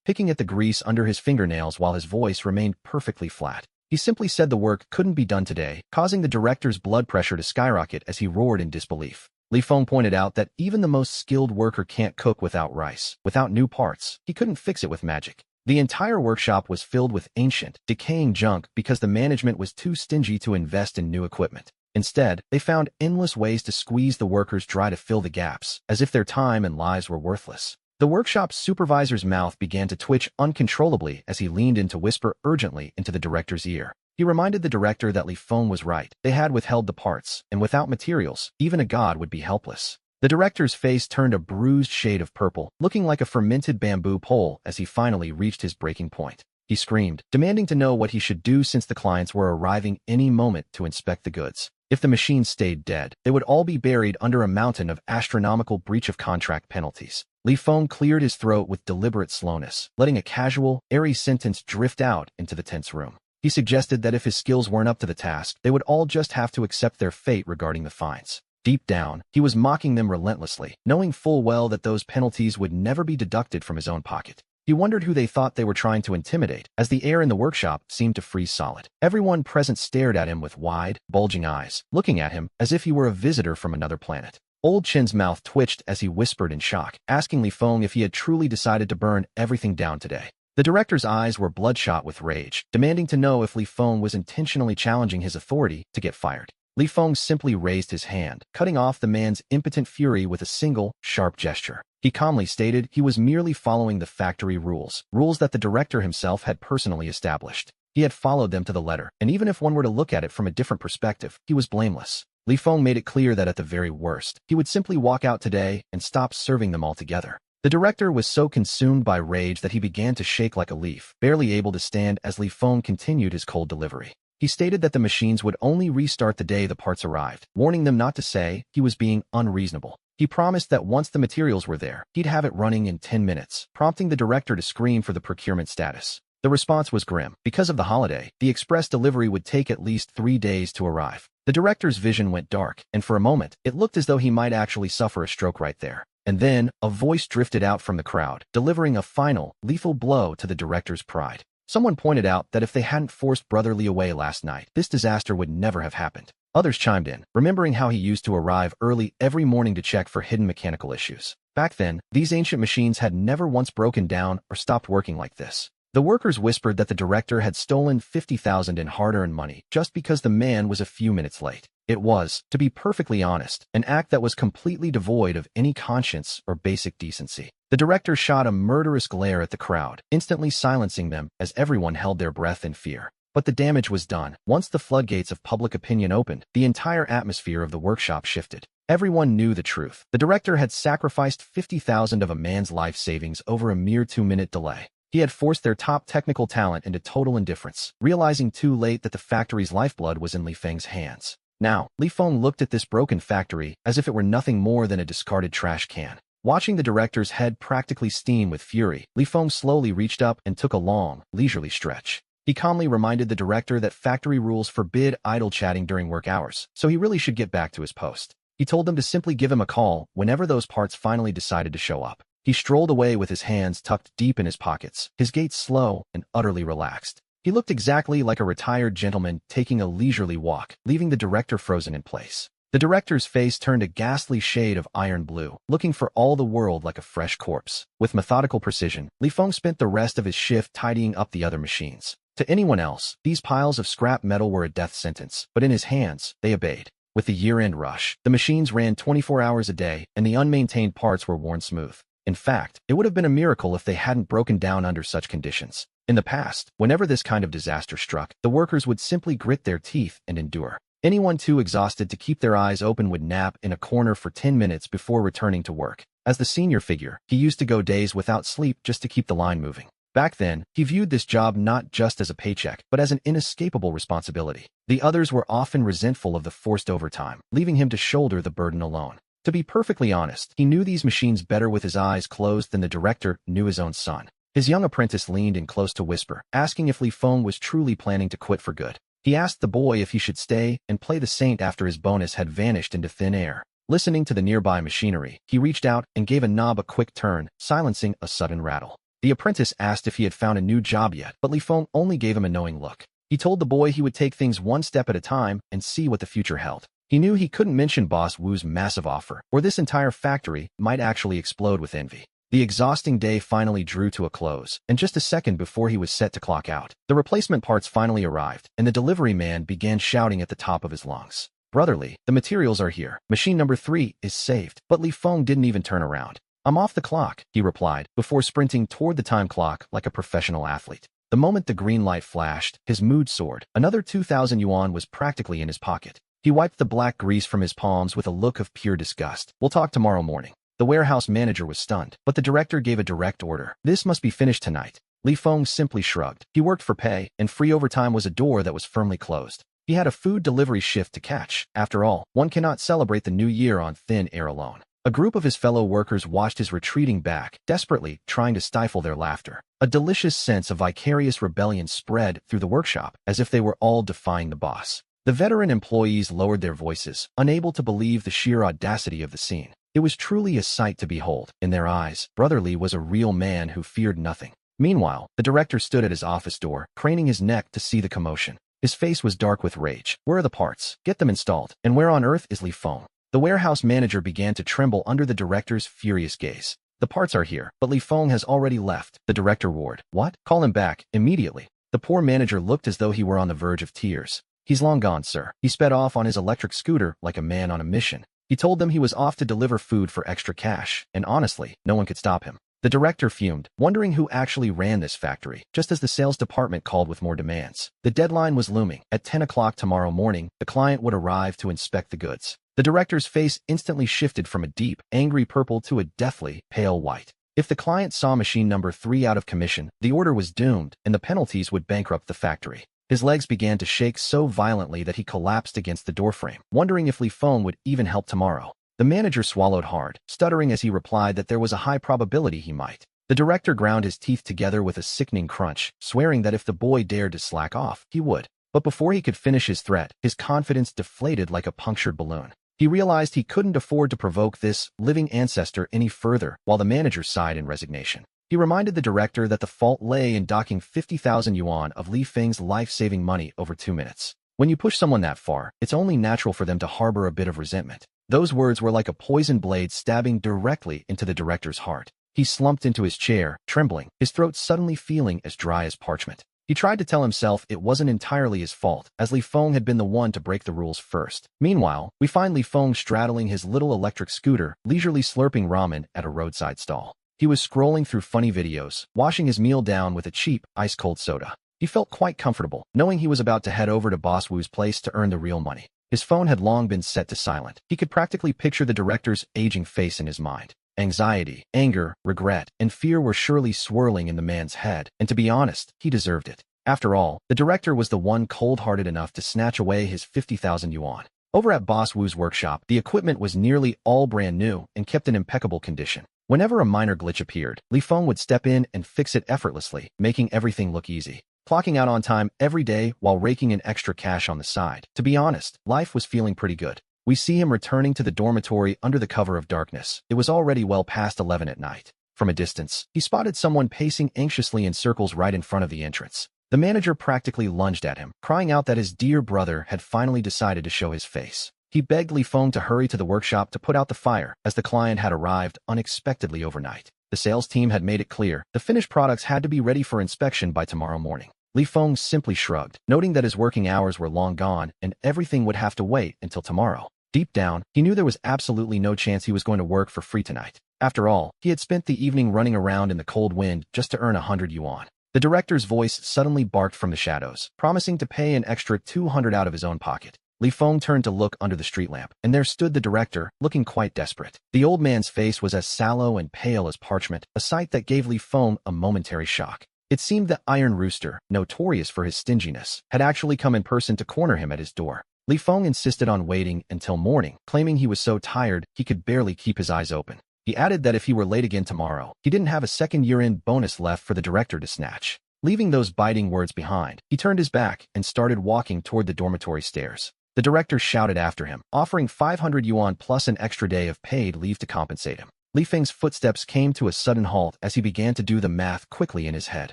picking at the grease under his fingernails while his voice remained perfectly flat. He simply said the work couldn't be done today, causing the director's blood pressure to skyrocket as he roared in disbelief. Li Feng pointed out that even the most skilled worker can't cook without rice, without new parts. He couldn't fix it with magic. The entire workshop was filled with ancient, decaying junk because the management was too stingy to invest in new equipment. Instead, they found endless ways to squeeze the workers dry to fill the gaps, as if their time and lives were worthless. The workshop's supervisor's mouth began to twitch uncontrollably as he leaned in to whisper urgently into the director's ear. He reminded the director that Li Feng was right. They had withheld the parts, and without materials, even a god would be helpless. The director's face turned a bruised shade of purple, looking like a fermented bamboo pole as he finally reached his breaking point. He screamed, demanding to know what he should do since the clients were arriving any moment to inspect the goods. If the machines stayed dead, they would all be buried under a mountain of astronomical breach of contract penalties. Li Feng cleared his throat with deliberate slowness, letting a casual, airy sentence drift out into the tense room. He suggested that if his skills weren't up to the task, they would all just have to accept their fate regarding the fines. Deep down, he was mocking them relentlessly, knowing full well that those penalties would never be deducted from his own pocket. He wondered who they thought they were trying to intimidate, as the air in the workshop seemed to freeze solid. Everyone present stared at him with wide, bulging eyes, looking at him as if he were a visitor from another planet. Old Chin's mouth twitched as he whispered in shock, asking Li Feng if he had truly decided to burn everything down today. The director's eyes were bloodshot with rage, demanding to know if Li Feng was intentionally challenging his authority to get fired. Li Feng simply raised his hand, cutting off the man's impotent fury with a single, sharp gesture. He calmly stated he was merely following the factory rules that the director himself had personally established. He had followed them to the letter, and even if one were to look at it from a different perspective, he was blameless. Li Feng made it clear that at the very worst, he would simply walk out today and stop serving them altogether. The director was so consumed by rage that he began to shake like a leaf, barely able to stand as Li Feng continued his cold delivery. He stated that the machines would only restart the day the parts arrived, warning them not to say he was being unreasonable. He promised that once the materials were there, he'd have it running in 10 minutes, prompting the director to scream for the procurement status. The response was grim. Because of the holiday, the express delivery would take at least 3 days to arrive. The director's vision went dark, and for a moment, it looked as though he might actually suffer a stroke right there. And then, a voice drifted out from the crowd, delivering a final, lethal blow to the director's pride. Someone pointed out that if they hadn't forced Brother Lee away last night, this disaster would never have happened. Others chimed in, remembering how he used to arrive early every morning to check for hidden mechanical issues. Back then, these ancient machines had never once broken down or stopped working like this. The workers whispered that the director had stolen $50,000 in hard-earned money just because the man was a few minutes late. It was, to be perfectly honest, an act that was completely devoid of any conscience or basic decency. The director shot a murderous glare at the crowd, instantly silencing them as everyone held their breath in fear. But the damage was done. Once the floodgates of public opinion opened, the entire atmosphere of the workshop shifted. Everyone knew the truth. The director had sacrificed $50,000 of a man's life savings over a mere 2-minute delay. He had forced their top technical talent into total indifference, realizing too late that the factory's lifeblood was in Li Feng's hands. Now, Li Feng looked at this broken factory as if it were nothing more than a discarded trash can. Watching the director's head practically steam with fury, Li Feng slowly reached up and took a long, leisurely stretch. He calmly reminded the director that factory rules forbid idle chatting during work hours, so he really should get back to his post. He told them to simply give him a call whenever those parts finally decided to show up. He strolled away with his hands tucked deep in his pockets, his gait slow and utterly relaxed. He looked exactly like a retired gentleman taking a leisurely walk, leaving the director frozen in place. The director's face turned a ghastly shade of iron blue, looking for all the world like a fresh corpse. With methodical precision, Li Feng spent the rest of his shift tidying up the other machines. To anyone else, these piles of scrap metal were a death sentence, but in his hands, they obeyed. With the year-end rush, the machines ran 24 hours a day, and the unmaintained parts were worn smooth. In fact, it would have been a miracle if they hadn't broken down under such conditions. In the past, whenever this kind of disaster struck, the workers would simply grit their teeth and endure. Anyone too exhausted to keep their eyes open would nap in a corner for 10 minutes before returning to work. As the senior figure, he used to go days without sleep just to keep the line moving. Back then, he viewed this job not just as a paycheck, but as an inescapable responsibility. The others were often resentful of the forced overtime, leaving him to shoulder the burden alone. To be perfectly honest, he knew these machines better with his eyes closed than the director knew his own son. His young apprentice leaned in close to whisper, asking if Li Feng was truly planning to quit for good. He asked the boy if he should stay and play the saint after his bonus had vanished into thin air. Listening to the nearby machinery, he reached out and gave a knob a quick turn, silencing a sudden rattle. The apprentice asked if he had found a new job yet, but Li Feng only gave him a knowing look. He told the boy he would take things one step at a time and see what the future held. He knew he couldn't mention Boss Wu's massive offer, or this entire factory might actually explode with envy. The exhausting day finally drew to a close, and just a second before he was set to clock out, the replacement parts finally arrived, and the delivery man began shouting at the top of his lungs. "Brotherly, the materials are here. Machine number 3 is saved." But Li Feng didn't even turn around. "I'm off the clock," he replied, before sprinting toward the time clock like a professional athlete. The moment the green light flashed, his mood soared. Another 2,000 yuan was practically in his pocket. He wiped the black grease from his palms with a look of pure disgust. "We'll talk tomorrow morning." The warehouse manager was stunned, but the director gave a direct order. "This must be finished tonight." Li Feng simply shrugged. He worked for pay, and free overtime was a door that was firmly closed. He had a food delivery shift to catch. After all, one cannot celebrate the new year on thin air alone. A group of his fellow workers watched his retreating back, desperately trying to stifle their laughter. A delicious sense of vicarious rebellion spread through the workshop, as if they were all defying the boss. The veteran employees lowered their voices, unable to believe the sheer audacity of the scene. It was truly a sight to behold. In their eyes, Brotherly was a real man who feared nothing. Meanwhile, the director stood at his office door, craning his neck to see the commotion. His face was dark with rage. "Where are the parts? Get them installed. And where on earth is Li Feng?" The warehouse manager began to tremble under the director's furious gaze. "The parts are here, but Li Feng has already left," the director roared. "What? Call him back, immediately." The poor manager looked as though he were on the verge of tears. "He's long gone, sir." He sped off on his electric scooter like a man on a mission. He told them he was off to deliver food for extra cash, and honestly, no one could stop him. The director fumed, wondering who actually ran this factory, just as the sales department called with more demands. The deadline was looming. At 10 o'clock tomorrow morning, the client would arrive to inspect the goods. The director's face instantly shifted from a deep, angry purple to a deathly, pale white. If the client saw machine number 3 out of commission, the order was doomed, and the penalties would bankrupt the factory. His legs began to shake so violently that he collapsed against the doorframe, wondering if Li Feng would even help tomorrow. The manager swallowed hard, stuttering as he replied that there was a high probability he might. The director ground his teeth together with a sickening crunch, swearing that if the boy dared to slack off, he would. But before he could finish his threat, his confidence deflated like a punctured balloon. He realized he couldn't afford to provoke this living ancestor any further, while the manager sighed in resignation. He reminded the director that the fault lay in docking 50,000 yuan of Li Feng's life-saving money over 2 minutes. When you push someone that far, it's only natural for them to harbor a bit of resentment. Those words were like a poisoned blade stabbing directly into the director's heart. He slumped into his chair, trembling, his throat suddenly feeling as dry as parchment. He tried to tell himself it wasn't entirely his fault, as Li Feng had been the one to break the rules first. Meanwhile, we find Li Feng straddling his little electric scooter, leisurely slurping ramen at a roadside stall. He was scrolling through funny videos, washing his meal down with a cheap, ice-cold soda. He felt quite comfortable, knowing he was about to head over to Boss Wu's place to earn the real money. His phone had long been set to silent. He could practically picture the director's aging face in his mind. Anxiety, anger, regret, and fear were surely swirling in the man's head, and to be honest, he deserved it. After all, the director was the one cold-hearted enough to snatch away his 50,000 yuan. Over at Boss Wu's workshop, the equipment was nearly all brand new and kept in impeccable condition. Whenever a minor glitch appeared, Li Feng would step in and fix it effortlessly, making everything look easy. Clocking out on time every day while raking in extra cash on the side. To be honest, life was feeling pretty good. We see him returning to the dormitory under the cover of darkness. It was already well past 11 at night. From a distance, he spotted someone pacing anxiously in circles right in front of the entrance. The manager practically lunged at him, crying out that his dear brother had finally decided to show his face. He begged Li Feng to hurry to the workshop to put out the fire, as the client had arrived unexpectedly overnight. The sales team had made it clear the finished products had to be ready for inspection by tomorrow morning. Li Feng simply shrugged, noting that his working hours were long gone and everything would have to wait until tomorrow. Deep down, he knew there was absolutely no chance he was going to work for free tonight. After all, he had spent the evening running around in the cold wind just to earn 100 yuan. The director's voice suddenly barked from the shadows, promising to pay an extra 200 out of his own pocket. Li Feng turned to look under the street lamp, and there stood the director, looking quite desperate. The old man's face was as sallow and pale as parchment, a sight that gave Li Feng a momentary shock. It seemed that Iron Rooster, notorious for his stinginess, had actually come in person to corner him at his door. Li Feng insisted on waiting until morning, claiming he was so tired he could barely keep his eyes open. He added that if he were late again tomorrow, he didn't have a second year-end bonus left for the director to snatch. Leaving those biting words behind, he turned his back and started walking toward the dormitory stairs. The director shouted after him, offering 500 yuan plus an extra day of paid leave to compensate him. Li Feng's footsteps came to a sudden halt as he began to do the math quickly in his head.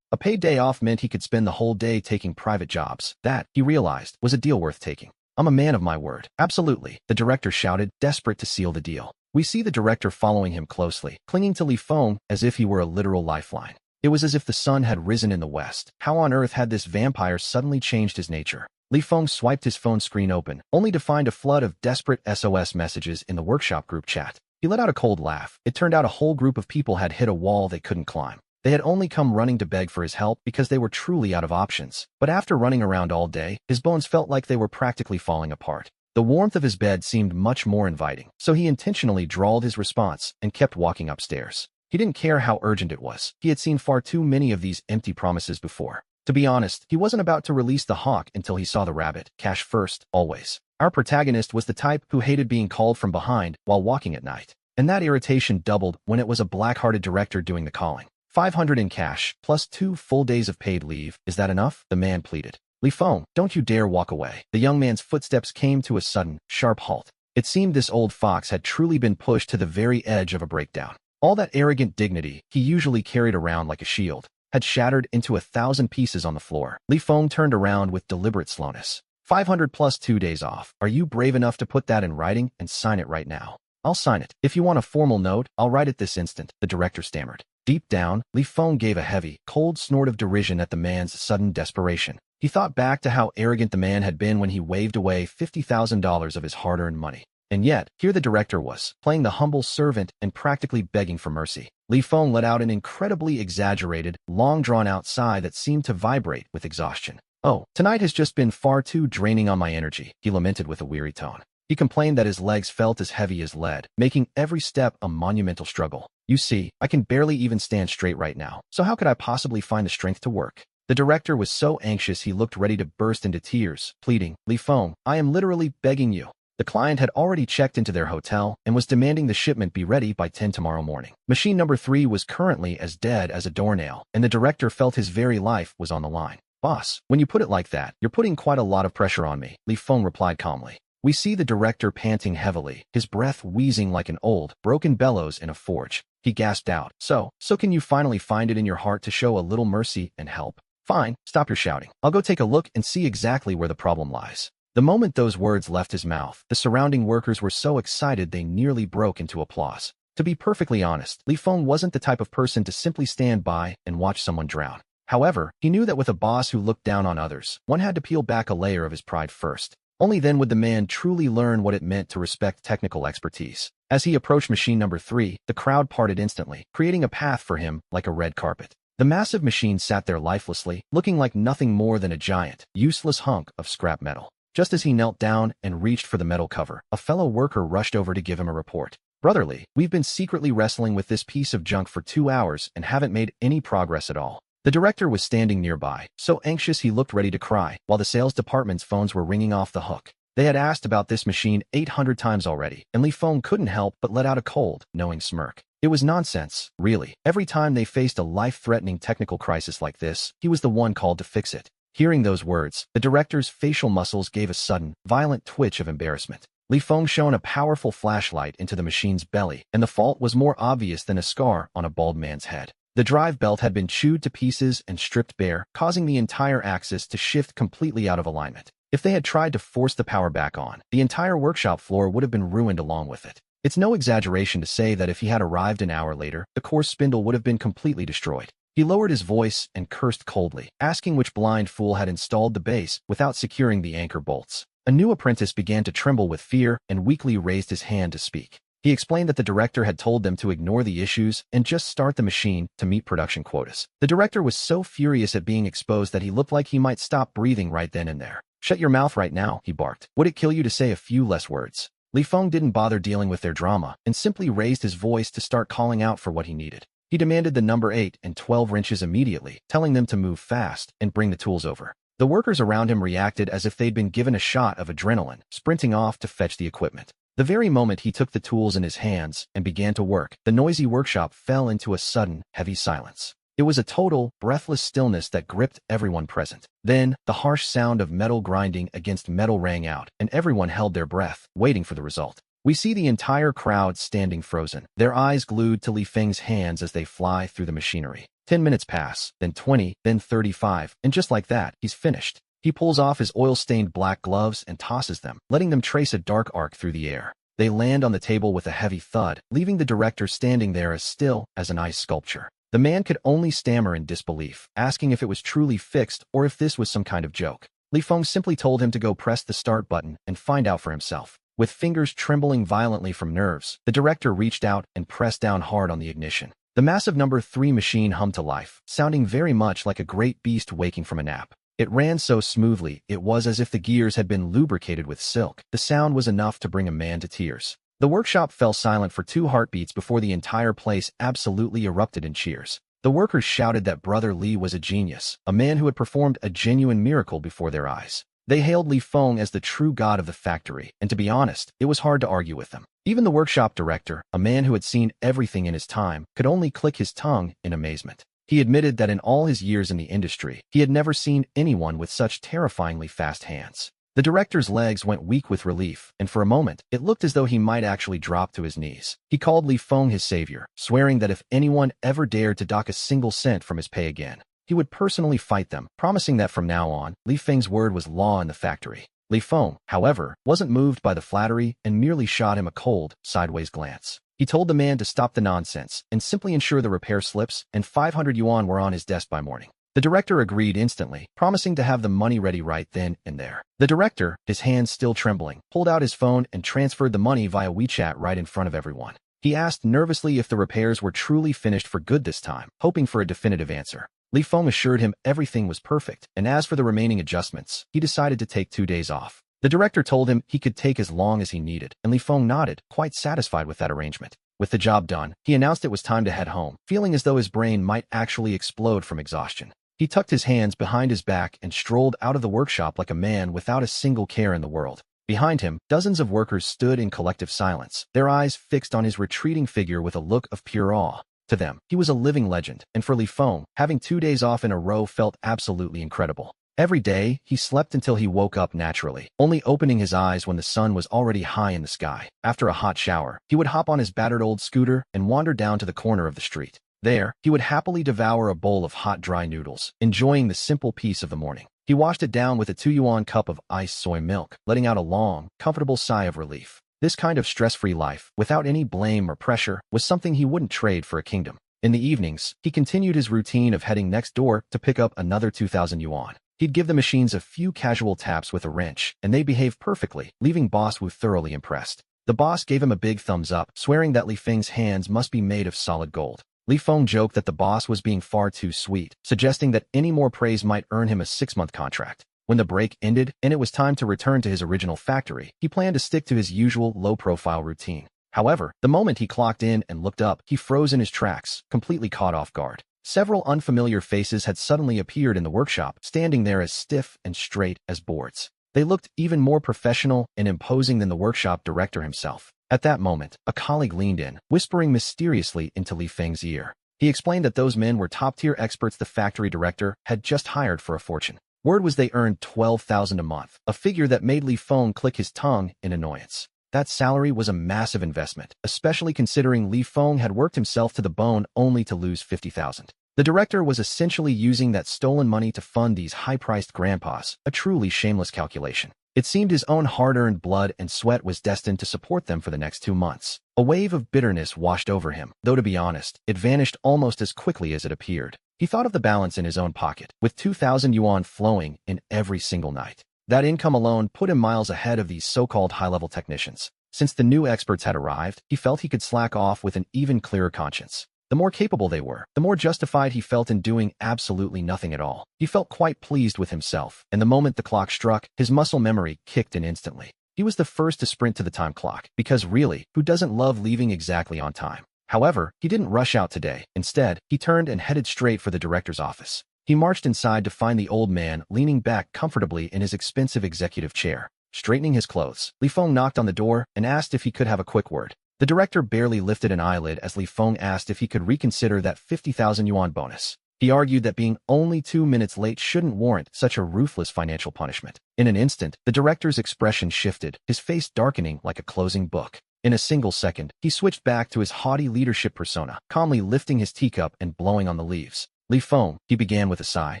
A paid day off meant he could spend the whole day taking private jobs. That, he realized, was a deal worth taking. I'm a man of my word. Absolutely, the director shouted, desperate to seal the deal. We see the director following him closely, clinging to Li Feng as if he were a literal lifeline. It was as if the sun had risen in the west. How on earth had this vampire suddenly changed his nature? Li Feng swiped his phone screen open, only to find a flood of desperate SOS messages in the workshop group chat. He let out a cold laugh. It turned out a whole group of people had hit a wall they couldn't climb. They had only come running to beg for his help because they were truly out of options. But after running around all day, his bones felt like they were practically falling apart. The warmth of his bed seemed much more inviting, so he intentionally drawled his response and kept walking upstairs. He didn't care how urgent it was. He had seen far too many of these empty promises before. To be honest, he wasn't about to release the hawk until he saw the rabbit. Cash first, always. Our protagonist was the type who hated being called from behind while walking at night. And that irritation doubled when it was a black-hearted director doing the calling. 500 in cash, plus 2 full days of paid leave. Is that enough? The man pleaded. Li Feng, don't you dare walk away. The young man's footsteps came to a sudden, sharp halt. It seemed this old fox had truly been pushed to the very edge of a breakdown. All that arrogant dignity he usually carried around like a shield had shattered into 1,000 pieces on the floor. Li Feng turned around with deliberate slowness. 500 plus 2 days off. Are you brave enough to put that in writing and sign it right now? I'll sign it. If you want a formal note, I'll write it this instant, the director stammered. Deep down, Li Feng gave a heavy, cold snort of derision at the man's sudden desperation. He thought back to how arrogant the man had been when he waved away $50,000 of his hard-earned money. And yet, here the director was, playing the humble servant and practically begging for mercy. Li Feng let out an incredibly exaggerated, long-drawn-out sigh that seemed to vibrate with exhaustion. Oh, tonight has just been far too draining on my energy, he lamented with a weary tone. He complained that his legs felt as heavy as lead, making every step a monumental struggle. You see, I can barely even stand straight right now, so how could I possibly find the strength to work? The director was so anxious he looked ready to burst into tears, pleading, Li Feng, I am literally begging you. The client had already checked into their hotel and was demanding the shipment be ready by 10 tomorrow morning. Machine number 3 was currently as dead as a doornail, and the director felt his very life was on the line. Boss, when you put it like that, you're putting quite a lot of pressure on me, Li Feng replied calmly. We see the director panting heavily, his breath wheezing like an old, broken bellows in a forge. He gasped out, So can you finally find it in your heart to show a little mercy and help? Fine, stop your shouting. I'll go take a look and see exactly where the problem lies. The moment those words left his mouth, the surrounding workers were so excited they nearly broke into applause. To be perfectly honest, Li Feng wasn't the type of person to simply stand by and watch someone drown. However, he knew that with a boss who looked down on others, one had to peel back a layer of his pride first. Only then would the man truly learn what it meant to respect technical expertise. As he approached machine number 3, the crowd parted instantly, creating a path for him like a red carpet. The massive machine sat there lifelessly, looking like nothing more than a giant, useless hunk of scrap metal. Just as he knelt down and reached for the metal cover, a fellow worker rushed over to give him a report. Brotherly, we've been secretly wrestling with this piece of junk for 2 hours and haven't made any progress at all. The director was standing nearby, so anxious he looked ready to cry, while the sales department's phones were ringing off the hook. They had asked about this machine 800 times already, and Li Feng couldn't help but let out a cold, knowing smirk. It was nonsense, really. Every time they faced a life-threatening technical crisis like this, he was the one called to fix it. Hearing those words, the director's facial muscles gave a sudden, violent twitch of embarrassment. Li Feng shone a powerful flashlight into the machine's belly, and the fault was more obvious than a scar on a bald man's head. The drive belt had been chewed to pieces and stripped bare, causing the entire axis to shift completely out of alignment. If they had tried to force the power back on, the entire workshop floor would have been ruined along with it. It's no exaggeration to say that if he had arrived an hour later, the core spindle would have been completely destroyed. He lowered his voice and cursed coldly, asking which blind fool had installed the base without securing the anchor bolts. A new apprentice began to tremble with fear and weakly raised his hand to speak. He explained that the director had told them to ignore the issues and just start the machine to meet production quotas. The director was so furious at being exposed that he looked like he might stop breathing right then and there. Shut your mouth right now, he barked. Would it kill you to say a few less words? Li Feng didn't bother dealing with their drama and simply raised his voice to start calling out for what he needed. He demanded the number 8 and 12 wrenches immediately, telling them to move fast and bring the tools over. The workers around him reacted as if they'd been given a shot of adrenaline, sprinting off to fetch the equipment. The very moment he took the tools in his hands and began to work, the noisy workshop fell into a sudden, heavy silence. It was a total, breathless stillness that gripped everyone present. Then, the harsh sound of metal grinding against metal rang out, and everyone held their breath, waiting for the result. We see the entire crowd standing frozen, their eyes glued to Li Feng's hands as they fly through the machinery. 10 minutes pass, then 20, then 35, and just like that, he's finished. He pulls off his oil-stained black gloves and tosses them, letting them trace a dark arc through the air. They land on the table with a heavy thud, leaving the director standing there as still as an ice sculpture. The man could only stammer in disbelief, asking if it was truly fixed or if this was some kind of joke. Li Feng simply told him to go press the start button and find out for himself. With fingers trembling violently from nerves, the director reached out and pressed down hard on the ignition. The massive number 3 machine hummed to life, sounding very much like a great beast waking from a nap. It ran so smoothly, it was as if the gears had been lubricated with silk. The sound was enough to bring a man to tears. The workshop fell silent for 2 heartbeats before the entire place absolutely erupted in cheers. The workers shouted that Brother Li was a genius, a man who had performed a genuine miracle before their eyes. They hailed Li Feng as the true god of the factory, and to be honest, it was hard to argue with them. Even the workshop director, a man who had seen everything in his time, could only click his tongue in amazement. He admitted that in all his years in the industry, he had never seen anyone with such terrifyingly fast hands. The director's legs went weak with relief, and for a moment, it looked as though he might actually drop to his knees. He called Li Feng his savior, swearing that if anyone ever dared to dock a single cent from his pay again, he would personally fight them, promising that from now on, Li Feng's word was law in the factory. Li Feng, however, wasn't moved by the flattery and merely shot him a cold, sideways glance. He told the man to stop the nonsense and simply ensure the repair slips and 500 yuan were on his desk by morning. The director agreed instantly, promising to have the money ready right then and there. The director, his hands still trembling, pulled out his phone and transferred the money via WeChat right in front of everyone. He asked nervously if the repairs were truly finished for good this time, hoping for a definitive answer. Li Feng assured him everything was perfect, and as for the remaining adjustments, he decided to take 2 days off. The director told him he could take as long as he needed, and Li Feng nodded, quite satisfied with that arrangement. With the job done, he announced it was time to head home, feeling as though his brain might actually explode from exhaustion. He tucked his hands behind his back and strolled out of the workshop like a man without a single care in the world. Behind him, dozens of workers stood in collective silence, their eyes fixed on his retreating figure with a look of pure awe. To them, he was a living legend, and for Li Feng, having 2 days off in a row felt absolutely incredible. Every day, he slept until he woke up naturally, only opening his eyes when the sun was already high in the sky. After a hot shower, he would hop on his battered old scooter and wander down to the corner of the street. There, he would happily devour a bowl of hot dry noodles, enjoying the simple peace of the morning. He washed it down with a 2 yuan cup of iced soy milk, letting out a long, comfortable sigh of relief. This kind of stress-free life, without any blame or pressure, was something he wouldn't trade for a kingdom. In the evenings, he continued his routine of heading next door to pick up another 2,000 yuan. He'd give the machines a few casual taps with a wrench, and they behaved perfectly, leaving Boss Wu thoroughly impressed. The boss gave him a big thumbs up, swearing that Li Feng's hands must be made of solid gold. Li Feng joked that the boss was being far too sweet, suggesting that any more praise might earn him a 6-month contract. When the break ended and it was time to return to his original factory, he planned to stick to his usual low-profile routine. However, the moment he clocked in and looked up, he froze in his tracks, completely caught off guard. Several unfamiliar faces had suddenly appeared in the workshop, standing there as stiff and straight as boards. They looked even more professional and imposing than the workshop director himself. At that moment, a colleague leaned in, whispering mysteriously into Li Feng's ear. He explained that those men were top-tier experts the factory director had just hired for a fortune. Word was they earned 12,000 a month, a figure that made Li Feng click his tongue in annoyance. That salary was a massive investment, especially considering Li Feng had worked himself to the bone only to lose 50,000. The director was essentially using that stolen money to fund these high-priced grandpas, a truly shameless calculation. It seemed his own hard-earned blood and sweat was destined to support them for the next 2 months. A wave of bitterness washed over him, though to be honest, it vanished almost as quickly as it appeared. He thought of the balance in his own pocket, with 2,000 yuan flowing in every single night. That income alone put him miles ahead of these so-called high-level technicians. Since the new experts had arrived, he felt he could slack off with an even clearer conscience. The more capable they were, the more justified he felt in doing absolutely nothing at all. He felt quite pleased with himself, and the moment the clock struck, his muscle memory kicked in instantly. He was the first to sprint to the time clock, because really, who doesn't love leaving exactly on time? However, he didn't rush out today. Instead, he turned and headed straight for the director's office. He marched inside to find the old man leaning back comfortably in his expensive executive chair. Straightening his clothes, Li Feng knocked on the door and asked if he could have a quick word. The director barely lifted an eyelid as Li Feng asked if he could reconsider that 50,000 yuan bonus. He argued that being only 2 minutes late shouldn't warrant such a ruthless financial punishment. In an instant, the director's expression shifted, his face darkening like a closing book. In a single second, he switched back to his haughty leadership persona, calmly lifting his teacup and blowing on the leaves. Li Feng, he began with a sigh,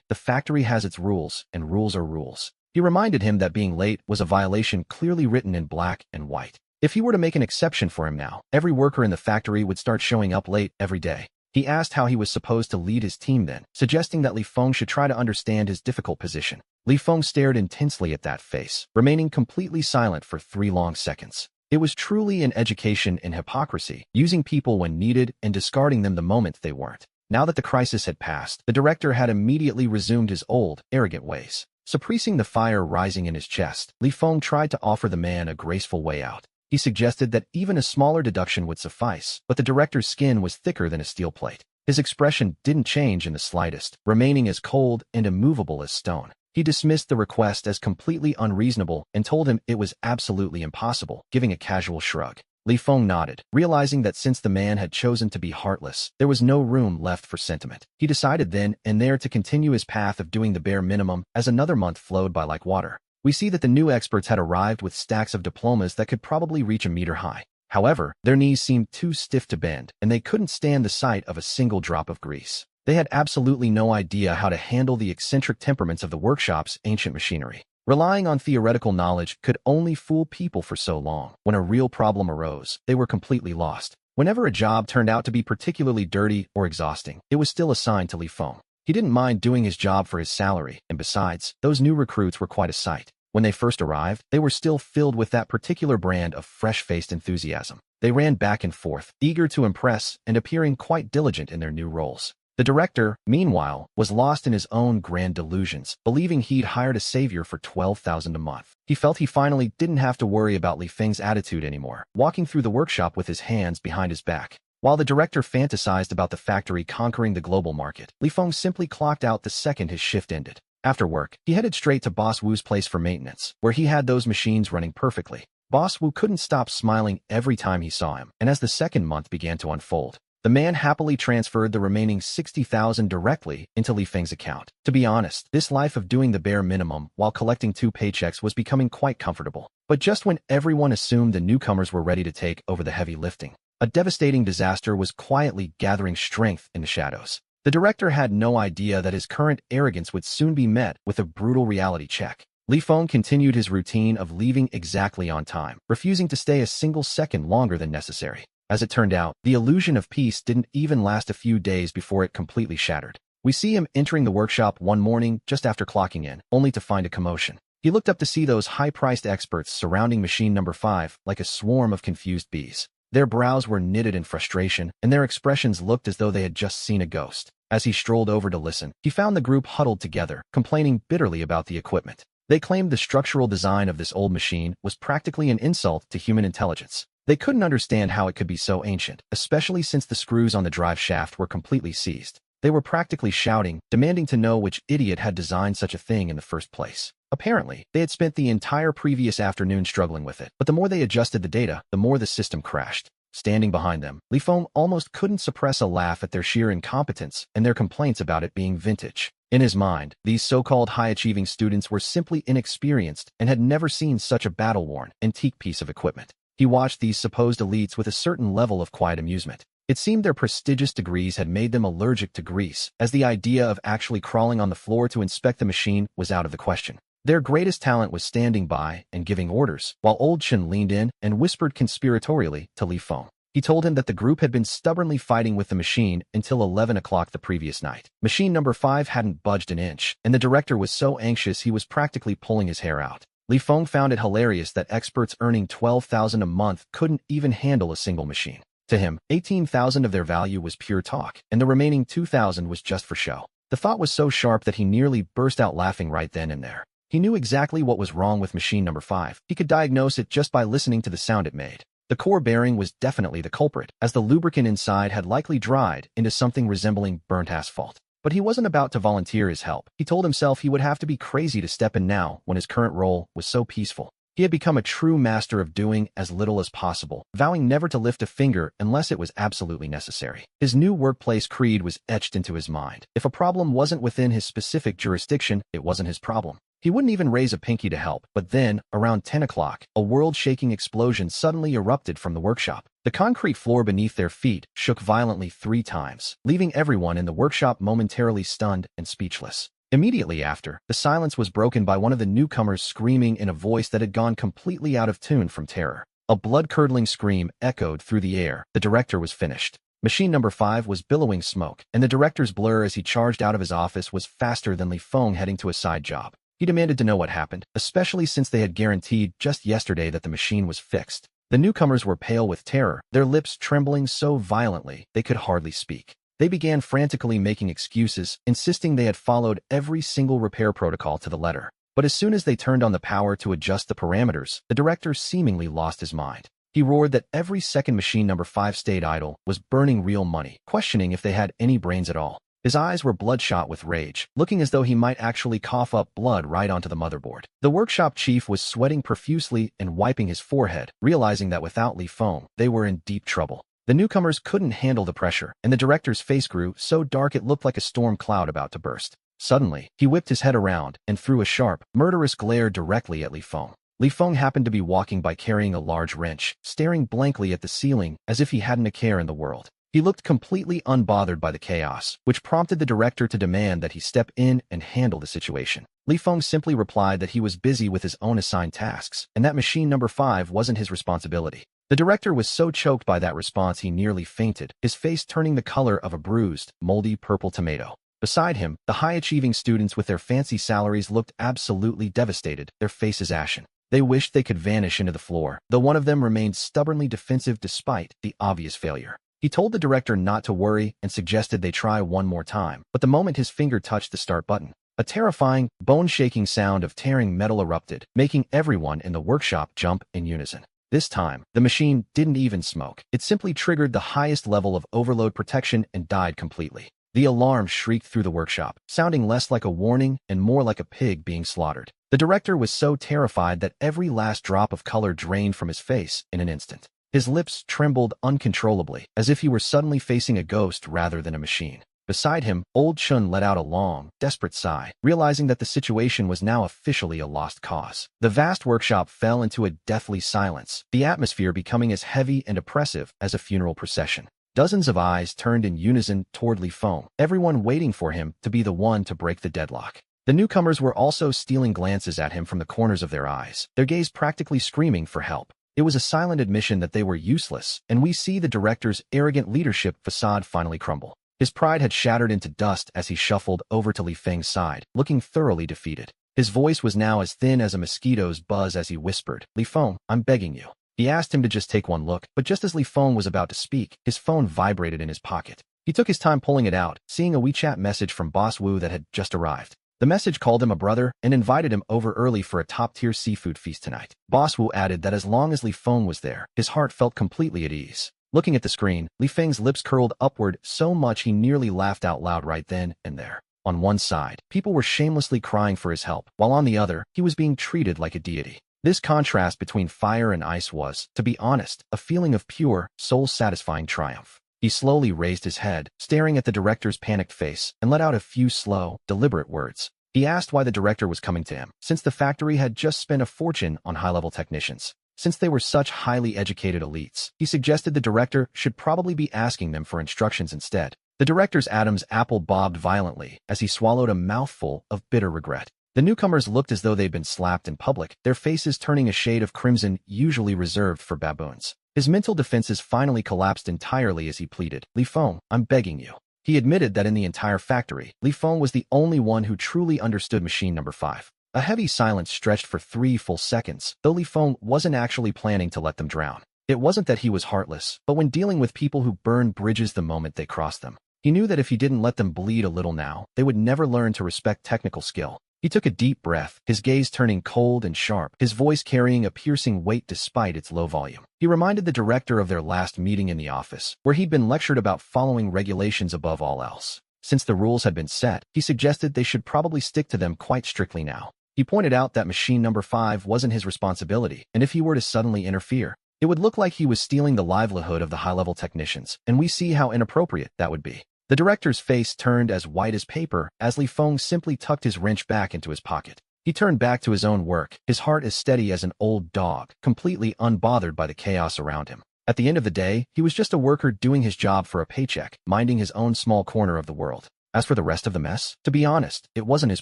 the factory has its rules, and rules are rules. He reminded him that being late was a violation clearly written in black and white. If he were to make an exception for him now, every worker in the factory would start showing up late every day. He asked how he was supposed to lead his team then, suggesting that Li Feng should try to understand his difficult position. Li Feng stared intensely at that face, remaining completely silent for 3 long seconds. It was truly an education in hypocrisy, using people when needed and discarding them the moment they weren't. Now that the crisis had passed, the director had immediately resumed his old, arrogant ways. Suppressing the fire rising in his chest, Li Feng tried to offer the man a graceful way out. He suggested that even a smaller deduction would suffice, but the director's skin was thicker than a steel plate. His expression didn't change in the slightest, remaining as cold and immovable as stone. He dismissed the request as completely unreasonable and told him it was absolutely impossible, giving a casual shrug. Li Feng nodded, realizing that since the man had chosen to be heartless, there was no room left for sentiment. He decided then and there to continue his path of doing the bare minimum as another month flowed by like water. We see that the new experts had arrived with stacks of diplomas that could probably reach a meter high. However, their knees seemed too stiff to bend, and they couldn't stand the sight of a single drop of grease. They had absolutely no idea how to handle the eccentric temperaments of the workshop's ancient machinery. Relying on theoretical knowledge could only fool people for so long. When a real problem arose, they were completely lost. Whenever a job turned out to be particularly dirty or exhausting, it was still assigned to Li Feng. He didn't mind doing his job for his salary, and besides, those new recruits were quite a sight. When they first arrived, they were still filled with that particular brand of fresh-faced enthusiasm. They ran back and forth, eager to impress and appearing quite diligent in their new roles. The director, meanwhile, was lost in his own grand delusions, believing he'd hired a savior for 12,000 a month. He felt he finally didn't have to worry about Li Feng's attitude anymore, walking through the workshop with his hands behind his back. While the director fantasized about the factory conquering the global market, Li Feng simply clocked out the second his shift ended. After work, he headed straight to Boss Wu's place for maintenance, where he had those machines running perfectly. Boss Wu couldn't stop smiling every time he saw him, and as the second month began to unfold, the man happily transferred the remaining 60,000 directly into Li Feng's account. To be honest, this life of doing the bare minimum while collecting 2 paychecks was becoming quite comfortable. But just when everyone assumed the newcomers were ready to take over the heavy lifting, a devastating disaster was quietly gathering strength in the shadows. The director had no idea that his current arrogance would soon be met with a brutal reality check. Li Feng continued his routine of leaving exactly on time, refusing to stay a single second longer than necessary. As it turned out, the illusion of peace didn't even last a few days before it completely shattered. We see him entering the workshop one morning just after clocking in, only to find a commotion. He looked up to see those high-priced experts surrounding machine number 5 like a swarm of confused bees. Their brows were knitted in frustration, and their expressions looked as though they had just seen a ghost. As he strolled over to listen, he found the group huddled together, complaining bitterly about the equipment. They claimed the structural design of this old machine was practically an insult to human intelligence. They couldn't understand how it could be so ancient, especially since the screws on the drive shaft were completely seized. They were practically shouting, demanding to know which idiot had designed such a thing in the first place. Apparently, they had spent the entire previous afternoon struggling with it, but the more they adjusted the data, the more the system crashed. Standing behind them, Li Feng almost couldn't suppress a laugh at their sheer incompetence and their complaints about it being vintage. In his mind, these so-called high-achieving students were simply inexperienced and had never seen such a battle-worn, antique piece of equipment. He watched these supposed elites with a certain level of quiet amusement. It seemed their prestigious degrees had made them allergic to grease, as the idea of actually crawling on the floor to inspect the machine was out of the question. Their greatest talent was standing by and giving orders, while Old Chen leaned in and whispered conspiratorially to Li Feng. He told him that the group had been stubbornly fighting with the machine until 11 o'clock the previous night. Machine number 5 hadn't budged an inch, and the director was so anxious he was practically pulling his hair out. Li Feng found it hilarious that experts earning 12,000 a month couldn't even handle a single machine. To him, 18,000 of their value was pure talk, and the remaining 2,000 was just for show. The thought was so sharp that he nearly burst out laughing right then and there. He knew exactly what was wrong with machine number 5. He could diagnose it just by listening to the sound it made. The core bearing was definitely the culprit, as the lubricant inside had likely dried into something resembling burnt asphalt. But he wasn't about to volunteer his help. He told himself he would have to be crazy to step in now when his current role was so peaceful. He had become a true master of doing as little as possible, vowing never to lift a finger unless it was absolutely necessary. His new workplace creed was etched into his mind. If a problem wasn't within his specific jurisdiction, it wasn't his problem. He wouldn't even raise a pinky to help, but then, around 10 o'clock, a world-shaking explosion suddenly erupted from the workshop. The concrete floor beneath their feet shook violently 3 times, leaving everyone in the workshop momentarily stunned and speechless. Immediately after, the silence was broken by one of the newcomers screaming in a voice that had gone completely out of tune from terror. A blood-curdling scream echoed through the air. The director was finished. Machine number 5 was billowing smoke, and the director's blur as he charged out of his office was faster than Li Feng heading to a side job. He demanded to know what happened, especially since they had guaranteed just yesterday that the machine was fixed. The newcomers were pale with terror, their lips trembling so violently they could hardly speak. They began frantically making excuses, insisting they had followed every single repair protocol to the letter. But as soon as they turned on the power to adjust the parameters, the director seemingly lost his mind. He roared that every second machine number 5 stayed idle was burning real money, questioning if they had any brains at all. His eyes were bloodshot with rage, looking as though he might actually cough up blood right onto the motherboard. The workshop chief was sweating profusely and wiping his forehead, realizing that without Li Feng, they were in deep trouble. The newcomers couldn't handle the pressure, and the director's face grew so dark it looked like a storm cloud about to burst. Suddenly, he whipped his head around and threw a sharp, murderous glare directly at Li Feng. Li Feng happened to be walking by carrying a large wrench, staring blankly at the ceiling as if he hadn't a care in the world. He looked completely unbothered by the chaos, which prompted the director to demand that he step in and handle the situation. Li Feng simply replied that he was busy with his own assigned tasks, and that machine number 5 wasn't his responsibility. The director was so choked by that response he nearly fainted, his face turning the color of a bruised, moldy purple tomato. Beside him, the high-achieving students with their fancy salaries looked absolutely devastated, their faces ashen. They wished they could vanish into the floor, though one of them remained stubbornly defensive despite the obvious failure. He told the director not to worry and suggested they try one more time, but the moment his finger touched the start button, a terrifying, bone-shaking sound of tearing metal erupted, making everyone in the workshop jump in unison. This time, the machine didn't even smoke. It simply triggered the highest level of overload protection and died completely. The alarm shrieked through the workshop, sounding less like a warning and more like a pig being slaughtered. The director was so terrified that every last drop of color drained from his face in an instant. His lips trembled uncontrollably, as if he were suddenly facing a ghost rather than a machine. Beside him, Old Chun let out a long, desperate sigh, realizing that the situation was now officially a lost cause. The vast workshop fell into a deathly silence, the atmosphere becoming as heavy and oppressive as a funeral procession. Dozens of eyes turned in unison toward Li Feng, everyone waiting for him to be the one to break the deadlock. The newcomers were also stealing glances at him from the corners of their eyes, their gaze practically screaming for help. It was a silent admission that they were useless, and we see the director's arrogant leadership facade finally crumble. His pride had shattered into dust as he shuffled over to Li Feng's side, looking thoroughly defeated. His voice was now as thin as a mosquito's buzz as he whispered, "Li Feng, I'm begging you." He asked him to just take one look, but just as Li Feng was about to speak, his phone vibrated in his pocket. He took his time pulling it out, seeing a WeChat message from Boss Wu that had just arrived. The message called him a brother and invited him over early for a top-tier seafood feast tonight. Boss Wu added that as long as Li Feng was there, his heart felt completely at ease. Looking at the screen, Li Feng's lips curled upward so much he nearly laughed out loud right then and there. On one side, people were shamelessly crying for his help, while on the other, he was being treated like a deity. This contrast between fire and ice was, to be honest, a feeling of pure, soul-satisfying triumph. He slowly raised his head, staring at the director's panicked face, and let out a few slow, deliberate words. He asked why the director was coming to him, since the factory had just spent a fortune on high-level technicians. Since they were such highly educated elites, he suggested the director should probably be asking them for instructions instead. The director's Adam's apple bobbed violently as he swallowed a mouthful of bitter regret. The newcomers looked as though they'd been slapped in public, their faces turning a shade of crimson usually reserved for baboons. His mental defenses finally collapsed entirely as he pleaded, "Li Feng, I'm begging you." He admitted that in the entire factory, Li Feng was the only one who truly understood machine number 5. A heavy silence stretched for 3 full seconds, though Li Feng wasn't actually planning to let them drown. It wasn't that he was heartless, but when dealing with people who burn bridges the moment they cross them, he knew that if he didn't let them bleed a little now, they would never learn to respect technical skill. He took a deep breath, his gaze turning cold and sharp, his voice carrying a piercing weight despite its low volume. He reminded the director of their last meeting in the office, where he'd been lectured about following regulations above all else. Since the rules had been set, he suggested they should probably stick to them quite strictly now. He pointed out that machine number 5 wasn't his responsibility, and if he were to suddenly interfere, it would look like he was stealing the livelihood of the high-level technicians, and we see how inappropriate that would be. The director's face turned as white as paper as Li Feng simply tucked his wrench back into his pocket. He turned back to his own work, his heart as steady as an old dog, completely unbothered by the chaos around him. At the end of the day, he was just a worker doing his job for a paycheck, minding his own small corner of the world. As for the rest of the mess, to be honest, it wasn't his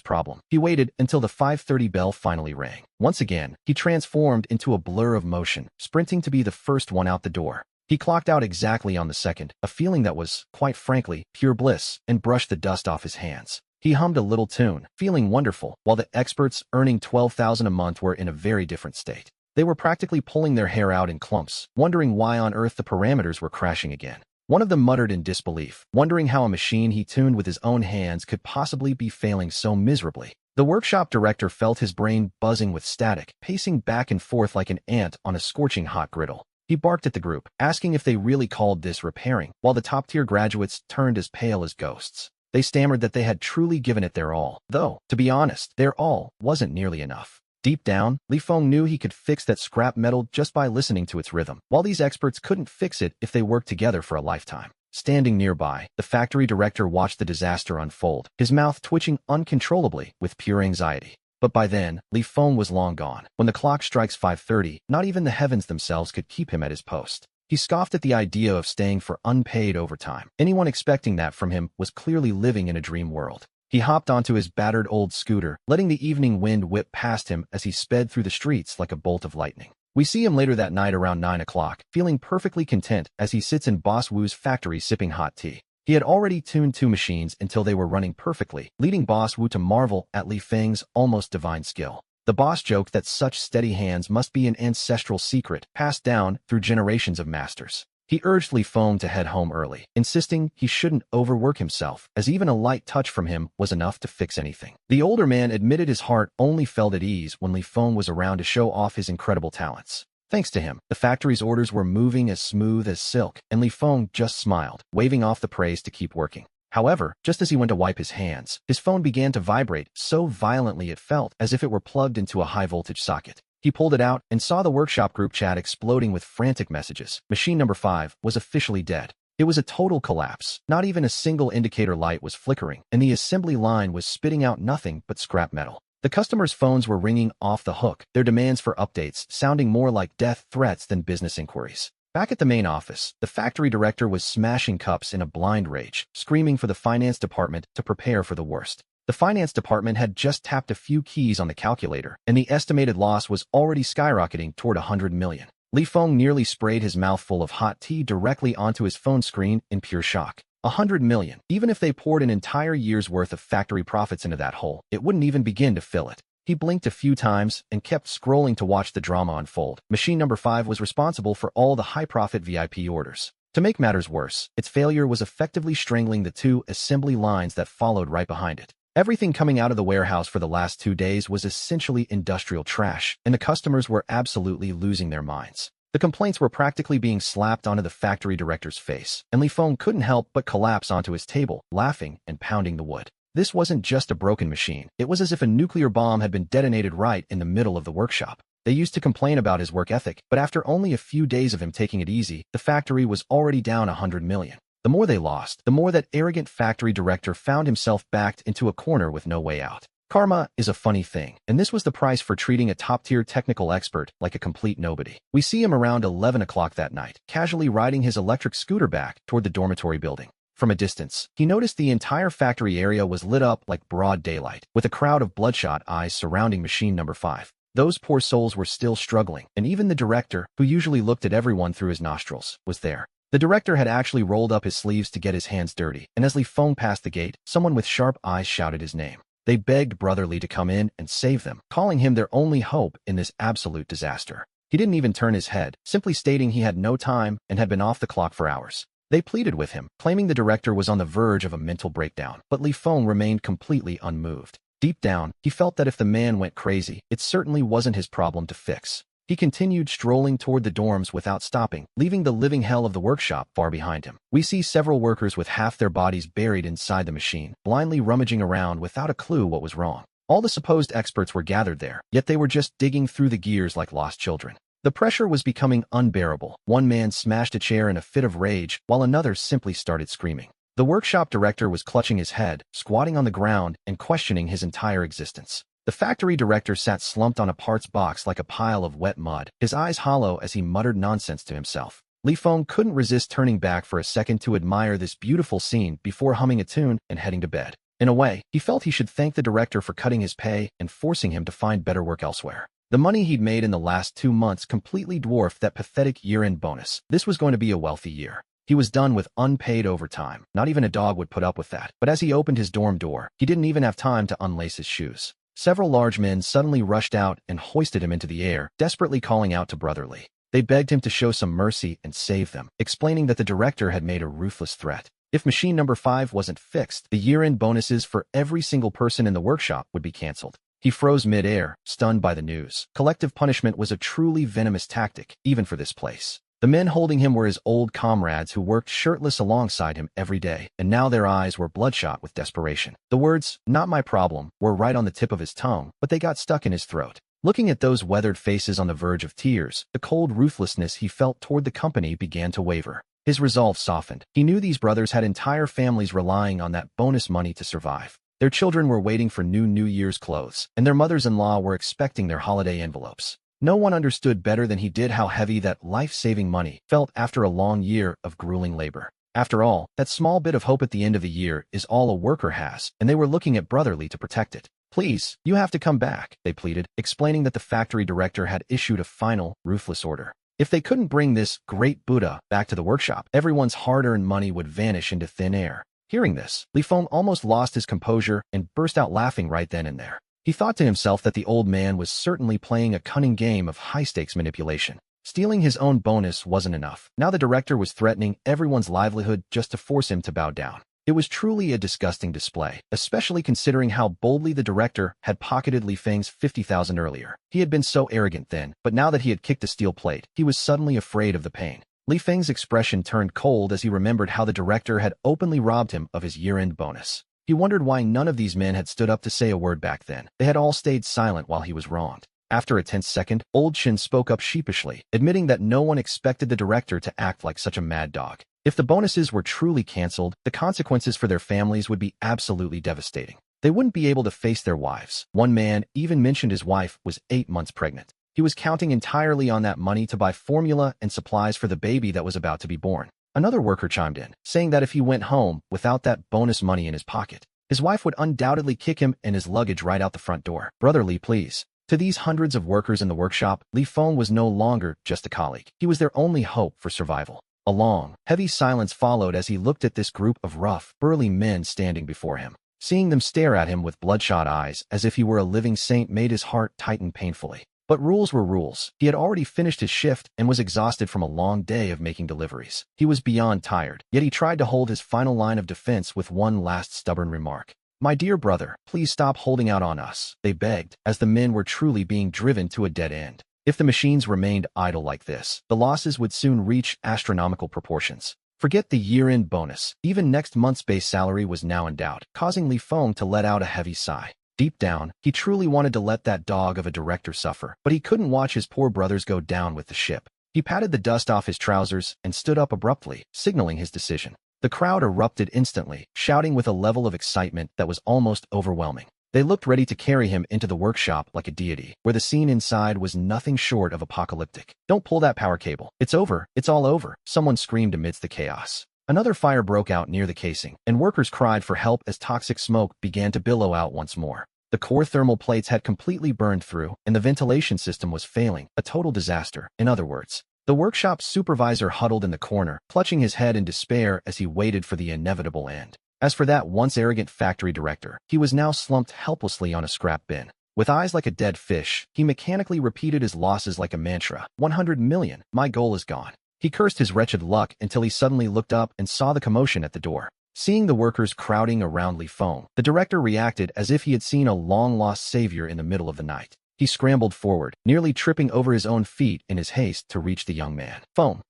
problem. He waited until the 5:30 bell finally rang. Once again, he transformed into a blur of motion, sprinting to be the first one out the door. He clocked out exactly on the second, a feeling that was, quite frankly, pure bliss, and brushed the dust off his hands. He hummed a little tune, feeling wonderful, while the experts earning $12,000 a month were in a very different state. They were practically pulling their hair out in clumps, wondering why on earth the parameters were crashing again. One of them muttered in disbelief, wondering how a machine he tuned with his own hands could possibly be failing so miserably. The workshop director felt his brain buzzing with static, pacing back and forth like an ant on a scorching hot griddle. He barked at the group, asking if they really called this repairing, while the top-tier graduates turned as pale as ghosts. They stammered that they had truly given it their all, though, to be honest, their all wasn't nearly enough. Deep down, Li Feng knew he could fix that scrap metal just by listening to its rhythm, while these experts couldn't fix it if they worked together for a lifetime. Standing nearby, the factory director watched the disaster unfold, his mouth twitching uncontrollably with pure anxiety. But by then, Li Feng was long gone. When the clock strikes 5:30, not even the heavens themselves could keep him at his post. He scoffed at the idea of staying for unpaid overtime. Anyone expecting that from him was clearly living in a dream world. He hopped onto his battered old scooter, letting the evening wind whip past him as he sped through the streets like a bolt of lightning. We see him later that night around 9 o'clock, feeling perfectly content as he sits in Boss Wu's factory sipping hot tea. He had already tuned 2 machines until they were running perfectly, leading Boss Wu to marvel at Li Feng's almost divine skill. The boss joked that such steady hands must be an ancestral secret passed down through generations of masters. He urged Li Feng to head home early, insisting he shouldn't overwork himself, as even a light touch from him was enough to fix anything. The older man admitted his heart only felt at ease when Li Feng was around to show off his incredible talents. Thanks to him, the factory's orders were moving as smooth as silk, and Li Feng just smiled, waving off the praise to keep working. However, just as he went to wipe his hands, his phone began to vibrate so violently it felt as if it were plugged into a high-voltage socket. He pulled it out and saw the workshop group chat exploding with frantic messages. Machine number 5 was officially dead. It was a total collapse. Not even a single indicator light was flickering, and the assembly line was spitting out nothing but scrap metal. The customers' phones were ringing off the hook, their demands for updates sounding more like death threats than business inquiries. Back at the main office, the factory director was smashing cups in a blind rage, screaming for the finance department to prepare for the worst. The finance department had just tapped a few keys on the calculator, and the estimated loss was already skyrocketing toward 100 million. Li Feng nearly sprayed his mouth full of hot tea directly onto his phone screen in pure shock. 100 million. Even if they poured an entire year's worth of factory profits into that hole, it wouldn't even begin to fill it. He blinked a few times and kept scrolling to watch the drama unfold. Machine number 5 was responsible for all the high-profit VIP orders. To make matters worse, its failure was effectively strangling the 2 assembly lines that followed right behind it. Everything coming out of the warehouse for the last 2 days was essentially industrial trash, and the customers were absolutely losing their minds. The complaints were practically being slapped onto the factory director's face, and Li Feng couldn't help but collapse onto his table, laughing and pounding the wood. This wasn't just a broken machine. It was as if a nuclear bomb had been detonated right in the middle of the workshop. They used to complain about his work ethic, but after only a few days of him taking it easy, the factory was already down 100 million. The more they lost, the more that arrogant factory director found himself backed into a corner with no way out. Karma is a funny thing, and this was the price for treating a top-tier technical expert like a complete nobody. We see him around 11 o'clock that night, casually riding his electric scooter back toward the dormitory building. From a distance, he noticed the entire factory area was lit up like broad daylight, with a crowd of bloodshot eyes surrounding machine number 5. Those poor souls were still struggling, and even the director, who usually looked at everyone through his nostrils, was there. The director had actually rolled up his sleeves to get his hands dirty, and as Li Feng passed the gate, someone with sharp eyes shouted his name. They begged brotherly to come in and save them, calling him their only hope in this absolute disaster. He didn't even turn his head, simply stating he had no time and had been off the clock for hours. They pleaded with him, claiming the director was on the verge of a mental breakdown, but Li Feng remained completely unmoved. Deep down, he felt that if the man went crazy, it certainly wasn't his problem to fix. He continued strolling toward the dorms without stopping, leaving the living hell of the workshop far behind him. We see several workers with half their bodies buried inside the machine, blindly rummaging around without a clue what was wrong. All the supposed experts were gathered there, yet they were just digging through the gears like lost children. The pressure was becoming unbearable. One man smashed a chair in a fit of rage, while another simply started screaming. The workshop director was clutching his head, squatting on the ground, and questioning his entire existence. The factory director sat slumped on a parts box like a pile of wet mud, his eyes hollow as he muttered nonsense to himself. Li Feng couldn't resist turning back for a second to admire this beautiful scene before humming a tune and heading to bed. In a way, he felt he should thank the director for cutting his pay and forcing him to find better work elsewhere. The money he'd made in the last 2 months completely dwarfed that pathetic year-end bonus. This was going to be a wealthy year. He was done with unpaid overtime. Not even a dog would put up with that. But as he opened his dorm door, he didn't even have time to unlace his shoes. Several large men suddenly rushed out and hoisted him into the air, desperately calling out to Brother Li. They begged him to show some mercy and save them, explaining that the director had made a ruthless threat. If machine number 5 wasn't fixed, the year-end bonuses for every single person in the workshop would be cancelled. He froze mid-air, stunned by the news. Collective punishment was a truly venomous tactic, even for this place. The men holding him were his old comrades who worked shirtless alongside him every day, and now their eyes were bloodshot with desperation. The words, "not my problem," were right on the tip of his tongue, but they got stuck in his throat. Looking at those weathered faces on the verge of tears, the cold ruthlessness he felt toward the company began to waver. His resolve softened. He knew these brothers had entire families relying on that bonus money to survive. Their children were waiting for New Year's clothes, and their mothers-in-law were expecting their holiday envelopes. No one understood better than he did how heavy that life-saving money felt after a long year of grueling labor. After all, that small bit of hope at the end of the year is all a worker has, and they were looking at Brother Li to protect it. "Please, you have to come back," they pleaded, explaining that the factory director had issued a final, ruthless order. If they couldn't bring this great Buddha back to the workshop, everyone's hard-earned money would vanish into thin air. Hearing this, Li Feng almost lost his composure and burst out laughing right then and there. He thought to himself that the old man was certainly playing a cunning game of high-stakes manipulation. Stealing his own bonus wasn't enough. Now the director was threatening everyone's livelihood just to force him to bow down. It was truly a disgusting display, especially considering how boldly the director had pocketed Li Feng's 50,000 earlier. He had been so arrogant then, but now that he had kicked a steel plate, he was suddenly afraid of the pain. Li Feng's expression turned cold as he remembered how the director had openly robbed him of his year-end bonus. He wondered why none of these men had stood up to say a word back then. They had all stayed silent while he was wronged. After a tense second, Old Shin spoke up sheepishly, admitting that no one expected the director to act like such a mad dog. If the bonuses were truly cancelled, the consequences for their families would be absolutely devastating. They wouldn't be able to face their wives. One man even mentioned his wife was 8 months pregnant. He was counting entirely on that money to buy formula and supplies for the baby that was about to be born. Another worker chimed in, saying that if he went home without that bonus money in his pocket, his wife would undoubtedly kick him and his luggage right out the front door. "Brother Li, please." To these hundreds of workers in the workshop, Li Feng was no longer just a colleague. He was their only hope for survival. A long, heavy silence followed as he looked at this group of rough, burly men standing before him. Seeing them stare at him with bloodshot eyes as if he were a living saint made his heart tighten painfully. But rules were rules. He had already finished his shift and was exhausted from a long day of making deliveries. He was beyond tired, yet he tried to hold his final line of defense with one last stubborn remark. "My dear brother, please stop holding out on us," they begged, as the men were truly being driven to a dead end. If the machines remained idle like this, the losses would soon reach astronomical proportions. Forget the year-end bonus. Even next month's base salary was now in doubt, causing Li Feng to let out a heavy sigh. Deep down, he truly wanted to let that dog of a director suffer, but he couldn't watch his poor brothers go down with the ship. He patted the dust off his trousers and stood up abruptly, signaling his decision. The crowd erupted instantly, shouting with a level of excitement that was almost overwhelming. They looked ready to carry him into the workshop like a deity, where the scene inside was nothing short of apocalyptic. "Don't pull that power cable. It's over. It's all over," someone screamed amidst the chaos. Another fire broke out near the casing, and workers cried for help as toxic smoke began to billow out once more. The core thermal plates had completely burned through, and the ventilation system was failing, a total disaster, in other words. The workshop supervisor huddled in the corner, clutching his head in despair as he waited for the inevitable end. As for that once arrogant factory director, he was now slumped helplessly on a scrap bin. With eyes like a dead fish, he mechanically repeated his losses like a mantra. 100 million, my goal is gone. He cursed his wretched luck until he suddenly looked up and saw the commotion at the door. Seeing the workers crowding around Li Feng, the director reacted as if he had seen a long-lost savior in the middle of the night. He scrambled forward, nearly tripping over his own feet in his haste to reach the young man. Phone,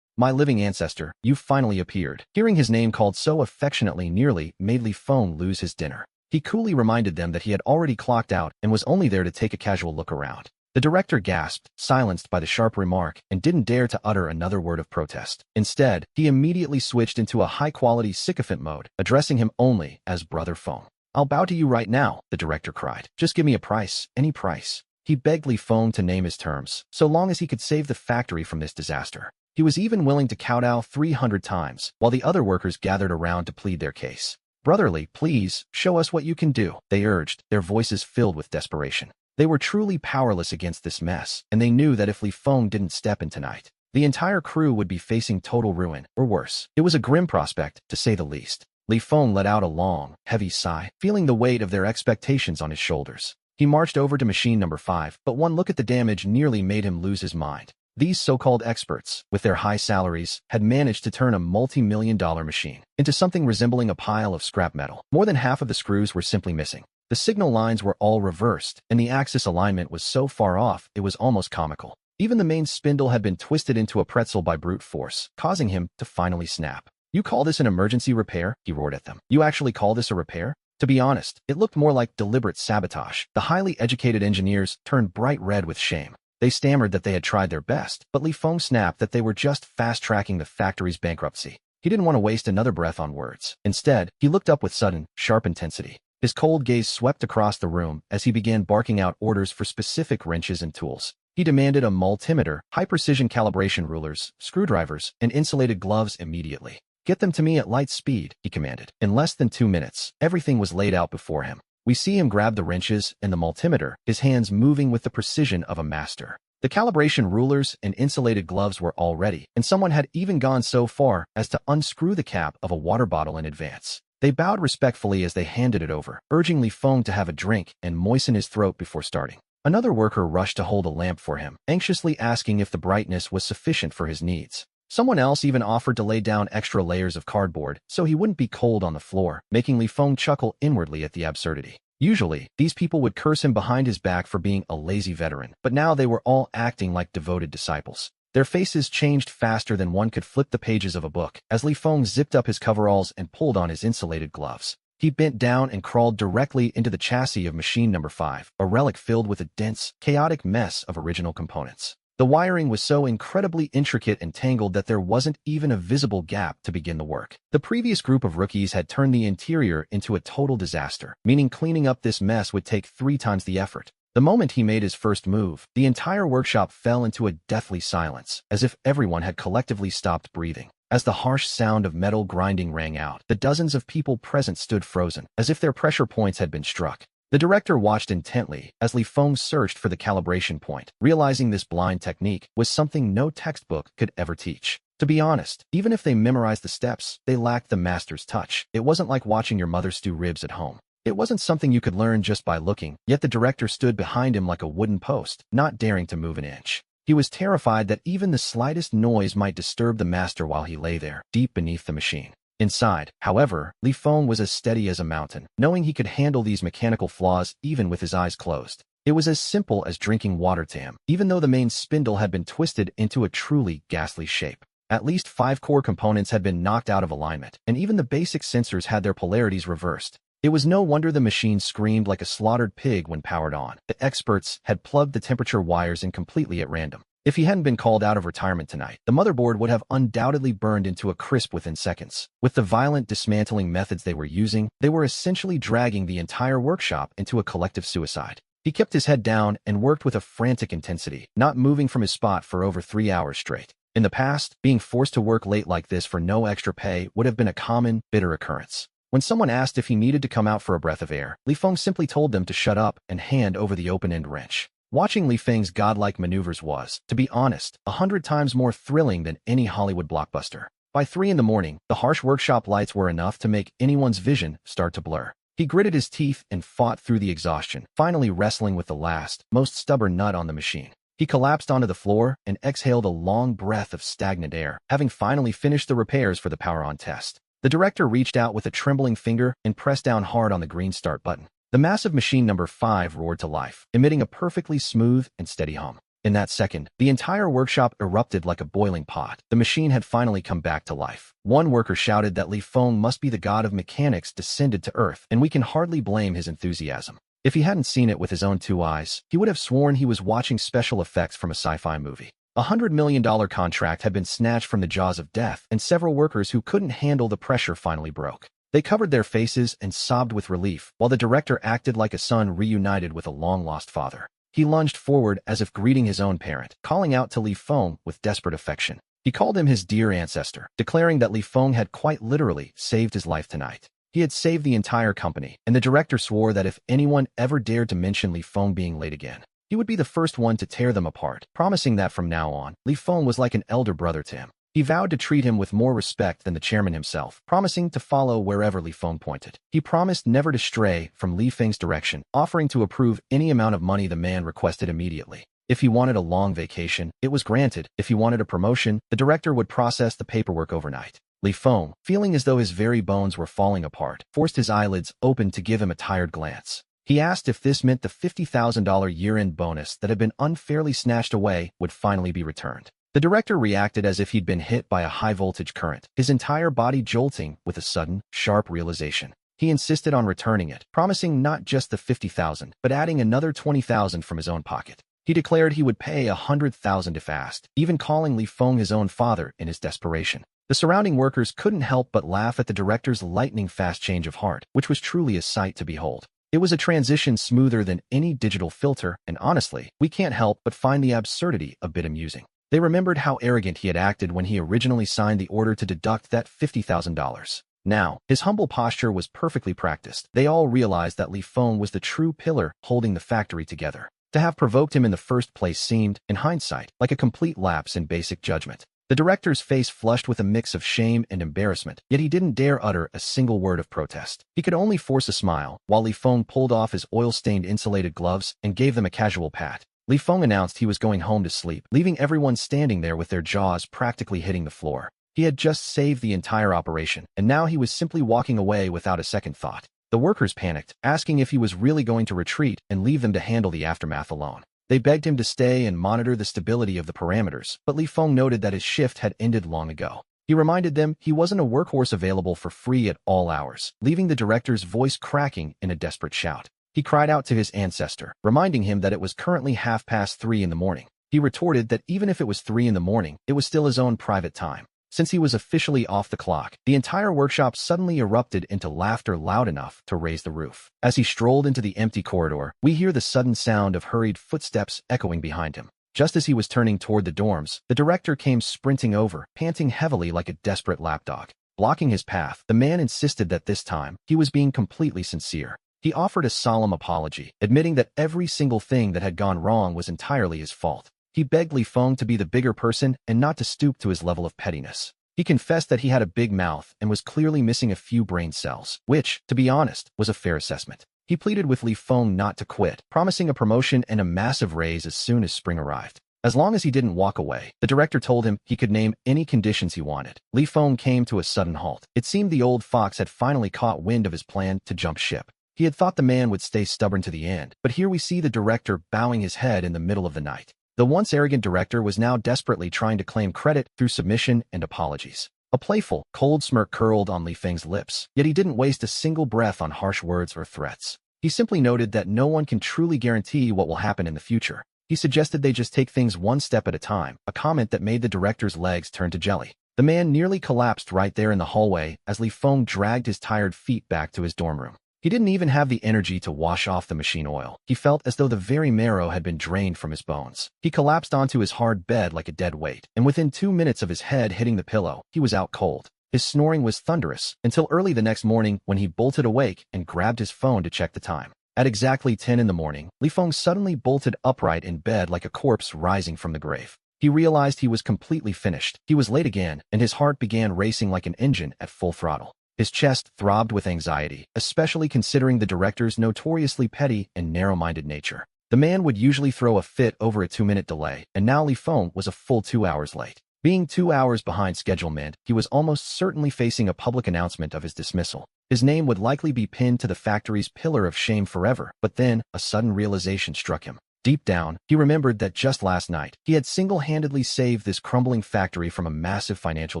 my living ancestor, you finally appeared. Hearing his name called so affectionately nearly made Li Feng lose his dinner. He coolly reminded them that he had already clocked out and was only there to take a casual look around. The director gasped, silenced by the sharp remark, and didn't dare to utter another word of protest. Instead, he immediately switched into a high-quality sycophant mode, addressing him only as Brother Feng. I'll bow to you right now, the director cried. Just give me a price, any price. He begged Li Feng to name his terms, so long as he could save the factory from this disaster. He was even willing to kowtow 300 times, while the other workers gathered around to plead their case. Brotherly, please, show us what you can do, they urged, their voices filled with desperation. They were truly powerless against this mess, and they knew that if Li Feng didn't step in tonight, the entire crew would be facing total ruin, or worse. It was a grim prospect, to say the least. Li Feng let out a long, heavy sigh, feeling the weight of their expectations on his shoulders. He marched over to machine number 5, but one look at the damage nearly made him lose his mind. These so-called experts, with their high salaries, had managed to turn a multi-million-dollar machine into something resembling a pile of scrap metal. More than half of the screws were simply missing. The signal lines were all reversed, and the axis alignment was so far off it was almost comical. Even the main spindle had been twisted into a pretzel by brute force, causing him to finally snap. You call this an emergency repair? He roared at them. You actually call this a repair? To be honest, it looked more like deliberate sabotage. The highly educated engineers turned bright red with shame. They stammered that they had tried their best, but Li Feng snapped that they were just fast-tracking the factory's bankruptcy. He didn't want to waste another breath on words. Instead, he looked up with sudden, sharp intensity. His cold gaze swept across the room as he began barking out orders for specific wrenches and tools. He demanded a multimeter, high-precision calibration rulers, screwdrivers, and insulated gloves immediately. Get them to me at light speed, he commanded. In less than 2 minutes, everything was laid out before him. We see him grab the wrenches and the multimeter, his hands moving with the precision of a master. The calibration rulers and insulated gloves were all ready, and someone had even gone so far as to unscrew the cap of a water bottle in advance. They bowed respectfully as they handed it over, urging Li Feng to have a drink and moisten his throat before starting. Another worker rushed to hold a lamp for him, anxiously asking if the brightness was sufficient for his needs. Someone else even offered to lay down extra layers of cardboard so he wouldn't be cold on the floor, making Li Feng chuckle inwardly at the absurdity. Usually, these people would curse him behind his back for being a lazy veteran, but now they were all acting like devoted disciples. Their faces changed faster than one could flip the pages of a book, as Li Feng zipped up his coveralls and pulled on his insulated gloves. He bent down and crawled directly into the chassis of machine number 5, a relic filled with a dense, chaotic mess of original components. The wiring was so incredibly intricate and tangled that there wasn't even a visible gap to begin the work. The previous group of rookies had turned the interior into a total disaster, meaning cleaning up this mess would take 3 times the effort. The moment he made his first move, the entire workshop fell into a deathly silence, as if everyone had collectively stopped breathing. As the harsh sound of metal grinding rang out, the dozens of people present stood frozen, as if their pressure points had been struck. The director watched intently as Li Feng searched for the calibration point, realizing this blind technique was something no textbook could ever teach. To be honest, even if they memorized the steps, they lacked the master's touch. It wasn't like watching your mother stew ribs at home. It wasn't something you could learn just by looking, yet the director stood behind him like a wooden post, not daring to move an inch. He was terrified that even the slightest noise might disturb the master while he lay there, deep beneath the machine. Inside, however, Li Feng was as steady as a mountain, knowing he could handle these mechanical flaws even with his eyes closed. It was as simple as drinking water to him, even though the main spindle had been twisted into a truly ghastly shape. At least 5 core components had been knocked out of alignment, and even the basic sensors had their polarities reversed. It was no wonder the machine screamed like a slaughtered pig when powered on. The experts had plugged the temperature wires in completely at random. If he hadn't been called out of retirement tonight, the motherboard would have undoubtedly burned into a crisp within seconds. With the violent dismantling methods they were using, they were essentially dragging the entire workshop into a collective suicide. He kept his head down and worked with a frantic intensity, not moving from his spot for over 3 hours straight. In the past, being forced to work late like this for no extra pay would have been a common, bitter occurrence. When someone asked if he needed to come out for a breath of air, Li Feng simply told them to shut up and hand over the open-end wrench. Watching Li Feng's godlike maneuvers was, to be honest, 100 times more thrilling than any Hollywood blockbuster. By 3 in the morning, the harsh workshop lights were enough to make anyone's vision start to blur. He gritted his teeth and fought through the exhaustion, finally wrestling with the last, most stubborn nut on the machine. He collapsed onto the floor and exhaled a long breath of stagnant air, having finally finished the repairs for the power-on test. The director reached out with a trembling finger and pressed down hard on the green start button. The massive machine number 5 roared to life, emitting a perfectly smooth and steady hum. In that second, the entire workshop erupted like a boiling pot. The machine had finally come back to life. One worker shouted that Li Feng must be the god of mechanics descended to Earth, and we can hardly blame his enthusiasm. If he hadn't seen it with his own 2 eyes, he would have sworn he was watching special effects from a sci-fi movie. $100 million contract had been snatched from the jaws of death, and several workers who couldn't handle the pressure finally broke. They covered their faces and sobbed with relief, while the director acted like a son reunited with a long-lost father. He lunged forward as if greeting his own parent, calling out to Li Feng with desperate affection. He called him his dear ancestor, declaring that Li Feng had quite literally saved his life tonight. He had saved the entire company, and the director swore that if anyone ever dared to mention Li Feng being late again, he would be the first one to tear them apart, promising that from now on, Li Feng was like an elder brother to him. He vowed to treat him with more respect than the chairman himself, promising to follow wherever Li Feng pointed. He promised never to stray from Li Feng's direction, offering to approve any amount of money the man requested immediately. If he wanted a long vacation, it was granted. If he wanted a promotion, the director would process the paperwork overnight. Li Feng, feeling as though his very bones were falling apart, forced his eyelids open to give him a tired glance. He asked if this meant the $50,000 year-end bonus that had been unfairly snatched away would finally be returned. The director reacted as if he'd been hit by a high-voltage current, his entire body jolting with a sudden, sharp realization. He insisted on returning it, promising not just the $50,000, but adding another $20,000 from his own pocket. He declared he would pay $100,000 if asked, even calling Li Feng his own father in his desperation. The surrounding workers couldn't help but laugh at the director's lightning-fast change of heart, which was truly a sight to behold. It was a transition smoother than any digital filter, and honestly, we can't help but find the absurdity a bit amusing. They remembered how arrogant he had acted when he originally signed the order to deduct that $50,000. Now, his humble posture was perfectly practiced. They all realized that Li Feng was the true pillar holding the factory together. To have provoked him in the first place seemed, in hindsight, like a complete lapse in basic judgment. The director's face flushed with a mix of shame and embarrassment, yet he didn't dare utter a single word of protest. He could only force a smile, while Li Feng pulled off his oil-stained insulated gloves and gave them a casual pat. Li Feng announced he was going home to sleep, leaving everyone standing there with their jaws practically hitting the floor. He had just saved the entire operation, and now he was simply walking away without a second thought. The workers panicked, asking if he was really going to retreat and leave them to handle the aftermath alone. They begged him to stay and monitor the stability of the parameters, but Li Feng noted that his shift had ended long ago. He reminded them he wasn't a workhorse available for free at all hours, leaving the director's voice cracking in a desperate shout. He cried out to his ancestor, reminding him that it was currently 3:30 in the morning. He retorted that even if it was 3 in the morning, it was still his own private time. Since he was officially off the clock, the entire workshop suddenly erupted into laughter loud enough to raise the roof. As he strolled into the empty corridor, we hear the sudden sound of hurried footsteps echoing behind him. Just as he was turning toward the dorms, the director came sprinting over, panting heavily like a desperate lapdog. Blocking his path, the man insisted that this time, he was being completely sincere. He offered a solemn apology, admitting that every single thing that had gone wrong was entirely his fault. He begged Li Feng to be the bigger person and not to stoop to his level of pettiness. He confessed that he had a big mouth and was clearly missing a few brain cells, which, to be honest, was a fair assessment. He pleaded with Li Feng not to quit, promising a promotion and a massive raise as soon as spring arrived. As long as he didn't walk away, the director told him he could name any conditions he wanted. Li Feng came to a sudden halt. It seemed the old fox had finally caught wind of his plan to jump ship. He had thought the man would stay stubborn to the end, but here we see the director bowing his head in the middle of the night. The once arrogant director was now desperately trying to claim credit through submission and apologies. A playful, cold smirk curled on Li Feng's lips, yet he didn't waste a single breath on harsh words or threats. He simply noted that no one can truly guarantee what will happen in the future. He suggested they just take things one step at a time, a comment that made the director's legs turn to jelly. The man nearly collapsed right there in the hallway as Li Feng dragged his tired feet back to his dorm room. He didn't even have the energy to wash off the machine oil. He felt as though the very marrow had been drained from his bones. He collapsed onto his hard bed like a dead weight, and within 2 minutes of his head hitting the pillow, he was out cold. His snoring was thunderous, until early the next morning when he bolted awake and grabbed his phone to check the time. At exactly 10 in the morning, Li Feng suddenly bolted upright in bed like a corpse rising from the grave. He realized he was completely finished. He was late again, and his heart began racing like an engine at full throttle. His chest throbbed with anxiety, especially considering the director's notoriously petty and narrow-minded nature. The man would usually throw a fit over a 2-minute delay, and now Li Feng was a full 2 hours late. Being 2 hours behind schedule meant he was almost certainly facing a public announcement of his dismissal. His name would likely be pinned to the factory's pillar of shame forever, but then a sudden realization struck him. Deep down, he remembered that just last night, he had single-handedly saved this crumbling factory from a massive financial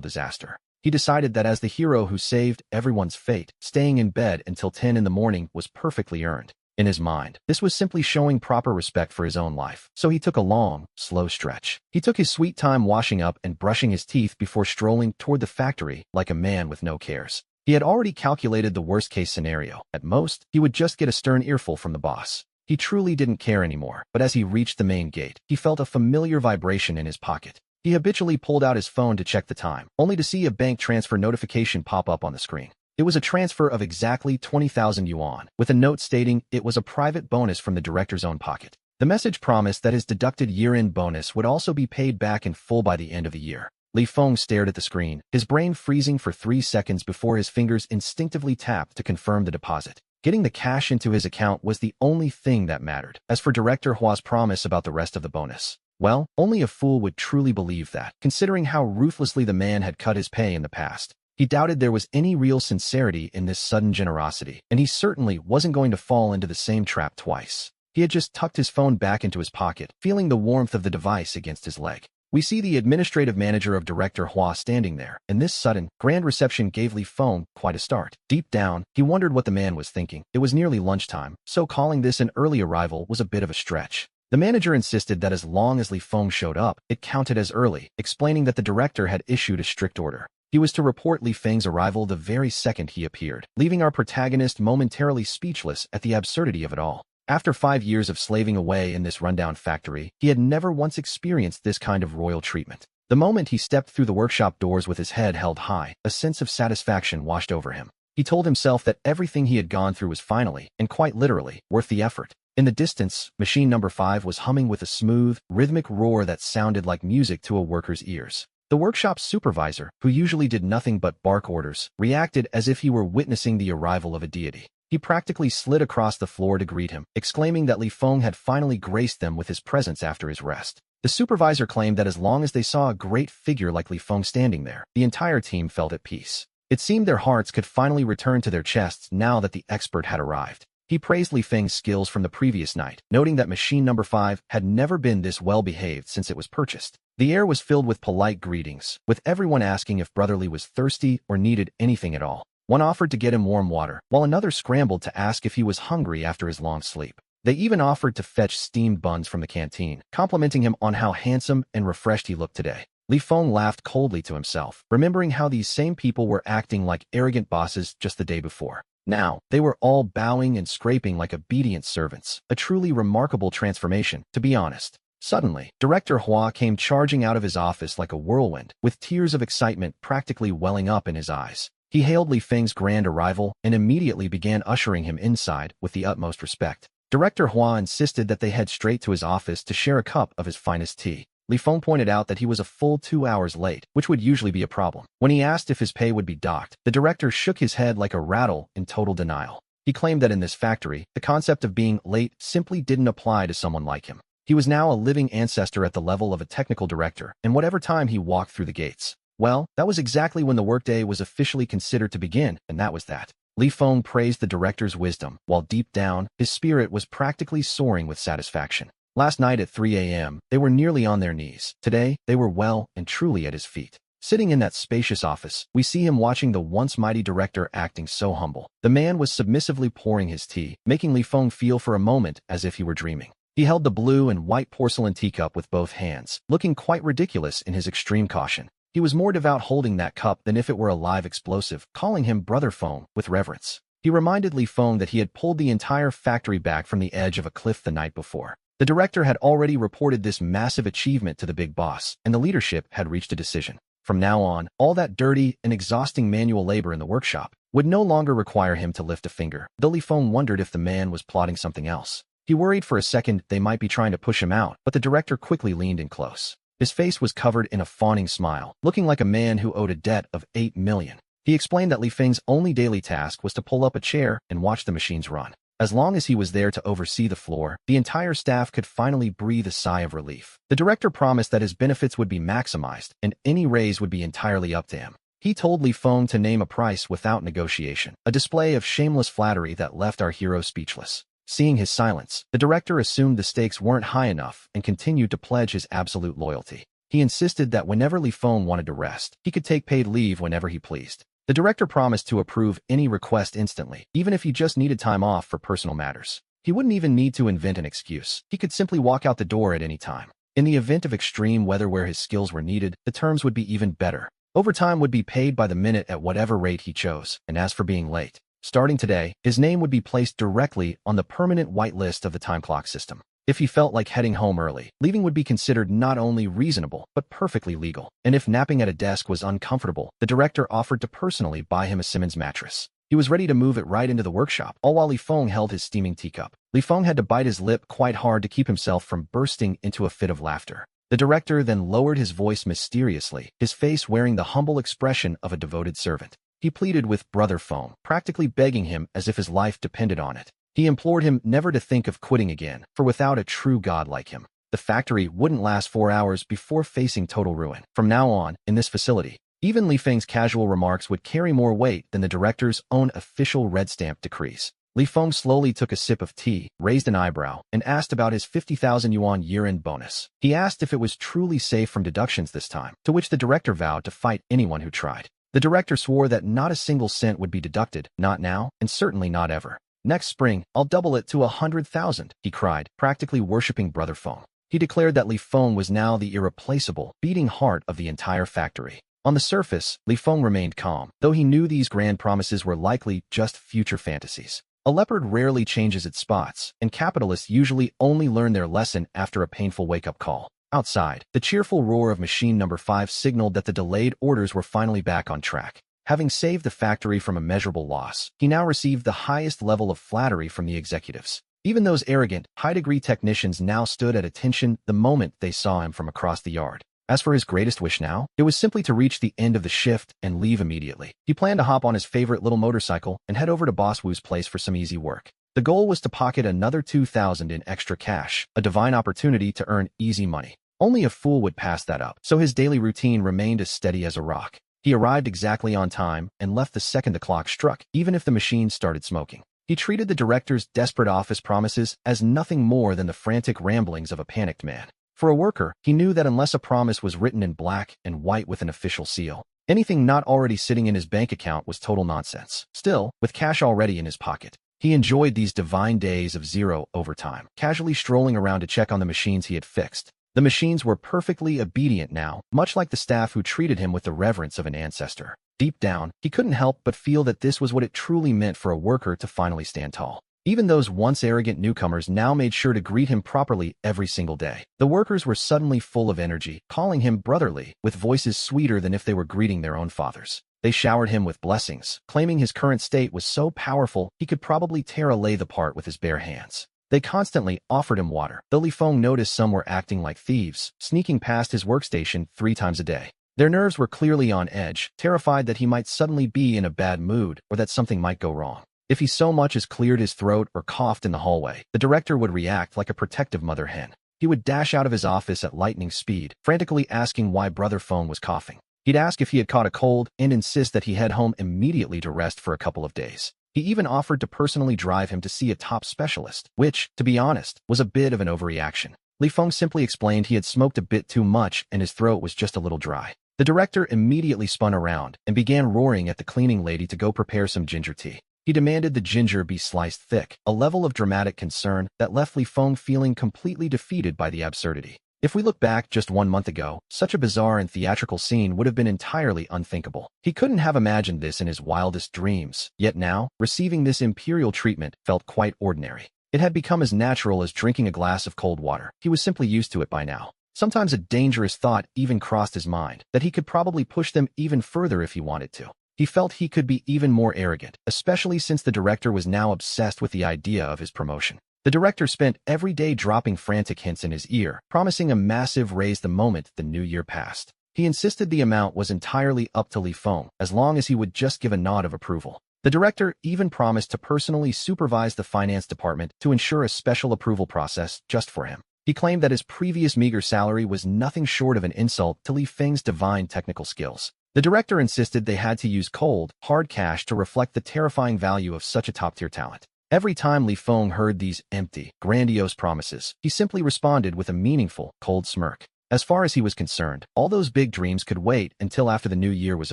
disaster. He decided that as the hero who saved everyone's fate, staying in bed until 10 in the morning was perfectly earned. In his mind, this was simply showing proper respect for his own life, so he took a long, slow stretch. He took his sweet time washing up and brushing his teeth before strolling toward the factory like a man with no cares. He had already calculated the worst-case scenario. At most, he would just get a stern earful from the boss. He truly didn't care anymore, but as he reached the main gate, he felt a familiar vibration in his pocket. He habitually pulled out his phone to check the time, only to see a bank transfer notification pop up on the screen. It was a transfer of exactly 20,000 yuan, with a note stating it was a private bonus from the director's own pocket. The message promised that his deducted year-end bonus would also be paid back in full by the end of the year. Li Feng stared at the screen, his brain freezing for 3 seconds before his fingers instinctively tapped to confirm the deposit. Getting the cash into his account was the only thing that mattered. As for Director Hua's promise about the rest of the bonus, well, only a fool would truly believe that, considering how ruthlessly the man had cut his pay in the past. He doubted there was any real sincerity in this sudden generosity, and he certainly wasn't going to fall into the same trap twice. He had just tucked his phone back into his pocket, feeling the warmth of the device against his leg. We see the administrative manager of Director Hua standing there, and this sudden, grand reception gave Li Feng quite a start. Deep down, he wondered what the man was thinking. It was nearly lunchtime, so calling this an early arrival was a bit of a stretch. The manager insisted that as long as Li Feng showed up, it counted as early, explaining that the director had issued a strict order. He was to report Li Feng's arrival the very second he appeared, leaving our protagonist momentarily speechless at the absurdity of it all. After 5 years of slaving away in this rundown factory, he had never once experienced this kind of royal treatment. The moment he stepped through the workshop doors with his head held high, a sense of satisfaction washed over him. He told himself that everything he had gone through was finally, and quite literally, worth the effort. In the distance, machine number 5 was humming with a smooth, rhythmic roar that sounded like music to a worker's ears. The workshop's supervisor, who usually did nothing but bark orders, reacted as if he were witnessing the arrival of a deity. He practically slid across the floor to greet him, exclaiming that Li Feng had finally graced them with his presence after his rest. The supervisor claimed that as long as they saw a great figure like Li Feng standing there, the entire team felt at peace. It seemed their hearts could finally return to their chests now that the expert had arrived. He praised Li Feng's skills from the previous night, noting that machine number 5 had never been this well-behaved since it was purchased. The air was filled with polite greetings, with everyone asking if Brother Li was thirsty or needed anything at all. One offered to get him warm water, while another scrambled to ask if he was hungry after his long sleep. They even offered to fetch steamed buns from the canteen, complimenting him on how handsome and refreshed he looked today. Li Feng laughed coldly to himself, remembering how these same people were acting like arrogant bosses just the day before. Now, they were all bowing and scraping like obedient servants, a truly remarkable transformation, to be honest. Suddenly, Director Hua came charging out of his office like a whirlwind, with tears of excitement practically welling up in his eyes. He hailed Li Feng's grand arrival and immediately began ushering him inside with the utmost respect. Director Hua insisted that they head straight to his office to share a cup of his finest tea. Li Feng pointed out that he was a full 2 hours late, which would usually be a problem. When he asked if his pay would be docked, the director shook his head like a rattle in total denial. He claimed that in this factory, the concept of being late simply didn't apply to someone like him. He was now a living ancestor at the level of a technical director, and whatever time he walked through the gates. Well, that was exactly when the workday was officially considered to begin, and that was that. Li Feng praised the director's wisdom, while deep down, his spirit was practically soaring with satisfaction. Last night at 3 a.m., they were nearly on their knees. Today, they were well and truly at his feet. Sitting in that spacious office, we see him watching the once mighty director acting so humble. The man was submissively pouring his tea, making Li Feng feel for a moment as if he were dreaming. He held the blue and white porcelain teacup with both hands, looking quite ridiculous in his extreme caution. He was more devout holding that cup than if it were a live explosive, calling him Brother Feng with reverence. He reminded Li Feng that he had pulled the entire factory back from the edge of a cliff the night before. The director had already reported this massive achievement to the big boss, and the leadership had reached a decision. From now on, all that dirty and exhausting manual labor in the workshop would no longer require him to lift a finger, though Li Feng wondered if the man was plotting something else. He worried for a second they might be trying to push him out, but the director quickly leaned in close. His face was covered in a fawning smile, looking like a man who owed a debt of 8 million. He explained that Li Feng's only daily task was to pull up a chair and watch the machines run. As long as he was there to oversee the floor, the entire staff could finally breathe a sigh of relief. The director promised that his benefits would be maximized, and any raise would be entirely up to him. He told Li Feng to name a price without negotiation, a display of shameless flattery that left our hero speechless. Seeing his silence, the director assumed the stakes weren't high enough and continued to pledge his absolute loyalty. He insisted that whenever Li Feng wanted to rest, he could take paid leave whenever he pleased. The director promised to approve any request instantly, even if he just needed time off for personal matters. He wouldn't even need to invent an excuse. He could simply walk out the door at any time. In the event of extreme weather where his skills were needed, the terms would be even better. Overtime would be paid by the minute at whatever rate he chose, and as for being late, starting today, his name would be placed directly on the permanent whitelist of the time clock system. If he felt like heading home early, leaving would be considered not only reasonable, but perfectly legal. And if napping at a desk was uncomfortable, the director offered to personally buy him a Simmons mattress. He was ready to move it right into the workshop, all while Li Feng held his steaming teacup. Li Feng had to bite his lip quite hard to keep himself from bursting into a fit of laughter. The director then lowered his voice mysteriously, his face wearing the humble expression of a devoted servant. He pleaded with Brother Feng, practically begging him as if his life depended on it. He implored him never to think of quitting again, for without a true god like him, the factory wouldn't last 4 hours before facing total ruin. From now on, in this facility, even Li Feng's casual remarks would carry more weight than the director's own official red stamp decrees. Li Feng slowly took a sip of tea, raised an eyebrow, and asked about his 50,000 yuan year-end bonus. He asked if it was truly safe from deductions this time, to which the director vowed to fight anyone who tried. The director swore that not a single cent would be deducted, not now, and certainly not ever. Next spring, I'll double it to 100,000, he cried, practically worshipping Brother Feng. He declared that Li Feng was now the irreplaceable, beating heart of the entire factory. On the surface, Li Feng remained calm, though he knew these grand promises were likely just future fantasies. A leopard rarely changes its spots, and capitalists usually only learn their lesson after a painful wake-up call. Outside, the cheerful roar of machine number 5 signaled that the delayed orders were finally back on track. Having saved the factory from immeasurable loss, he now received the highest level of flattery from the executives. Even those arrogant, high-degree technicians now stood at attention the moment they saw him from across the yard. As for his greatest wish now, it was simply to reach the end of the shift and leave immediately. He planned to hop on his favorite little motorcycle and head over to Boss Wu's place for some easy work. The goal was to pocket another 2,000 in extra cash, a divine opportunity to earn easy money. Only a fool would pass that up, so his daily routine remained as steady as a rock. He arrived exactly on time and left the second the clock struck, even if the machine started smoking. He treated the director's desperate office promises as nothing more than the frantic ramblings of a panicked man. For a worker, he knew that unless a promise was written in black and white with an official seal, anything not already sitting in his bank account was total nonsense. Still, with cash already in his pocket, he enjoyed these divine days of zero overtime, casually strolling around to check on the machines he had fixed. The machines were perfectly obedient now, much like the staff who treated him with the reverence of an ancestor. Deep down, he couldn't help but feel that this was what it truly meant for a worker to finally stand tall. Even those once arrogant newcomers now made sure to greet him properly every single day. The workers were suddenly full of energy, calling him brotherly, with voices sweeter than if they were greeting their own fathers. They showered him with blessings, claiming his current state was so powerful he could probably tear a lathe apart with his bare hands. They constantly offered him water, though Li Feng noticed some were acting like thieves, sneaking past his workstation 3 times a day. Their nerves were clearly on edge, terrified that he might suddenly be in a bad mood or that something might go wrong. If he so much as cleared his throat or coughed in the hallway, the director would react like a protective mother hen. He would dash out of his office at lightning speed, frantically asking why Brother Feng was coughing. He'd ask if he had caught a cold and insist that he head home immediately to rest for a couple of days. He even offered to personally drive him to see a top specialist, which, to be honest, was a bit of an overreaction. Li Feng simply explained he had smoked a bit too much and his throat was just a little dry. The director immediately spun around and began roaring at the cleaning lady to go prepare some ginger tea. He demanded the ginger be sliced thick, a level of dramatic concern that left Li Feng feeling completely defeated by the absurdity. If we look back just 1 month ago, such a bizarre and theatrical scene would have been entirely unthinkable. He couldn't have imagined this in his wildest dreams, yet now, receiving this imperial treatment felt quite ordinary. It had become as natural as drinking a glass of cold water. He was simply used to it by now. Sometimes a dangerous thought even crossed his mind, that he could probably push them even further if he wanted to. He felt he could be even more arrogant, especially since the director was now obsessed with the idea of his promotion. The director spent every day dropping frantic hints in his ear, promising a massive raise the moment the new year passed. He insisted the amount was entirely up to Li Feng, as long as he would just give a nod of approval. The director even promised to personally supervise the finance department to ensure a special approval process just for him. He claimed that his previous meager salary was nothing short of an insult to Li Feng's divine technical skills. The director insisted they had to use cold, hard cash to reflect the terrifying value of such a top-tier talent. Every time Li Feng heard these empty, grandiose promises, he simply responded with a meaningful, cold smirk. As far as he was concerned, all those big dreams could wait until after the new year was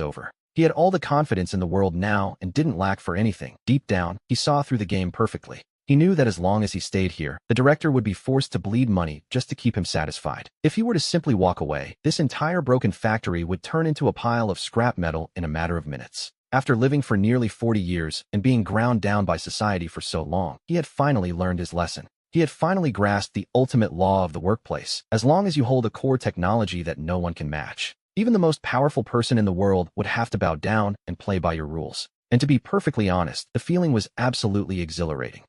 over. He had all the confidence in the world now and didn't lack for anything. Deep down, he saw through the game perfectly. He knew that as long as he stayed here, the director would be forced to bleed money just to keep him satisfied. If he were to simply walk away, this entire broken factory would turn into a pile of scrap metal in a matter of minutes. After living for nearly 40 years and being ground down by society for so long, he had finally learned his lesson. He had finally grasped the ultimate law of the workplace. As long as you hold a core technology that no one can match, even the most powerful person in the world would have to bow down and play by your rules. And to be perfectly honest, the feeling was absolutely exhilarating.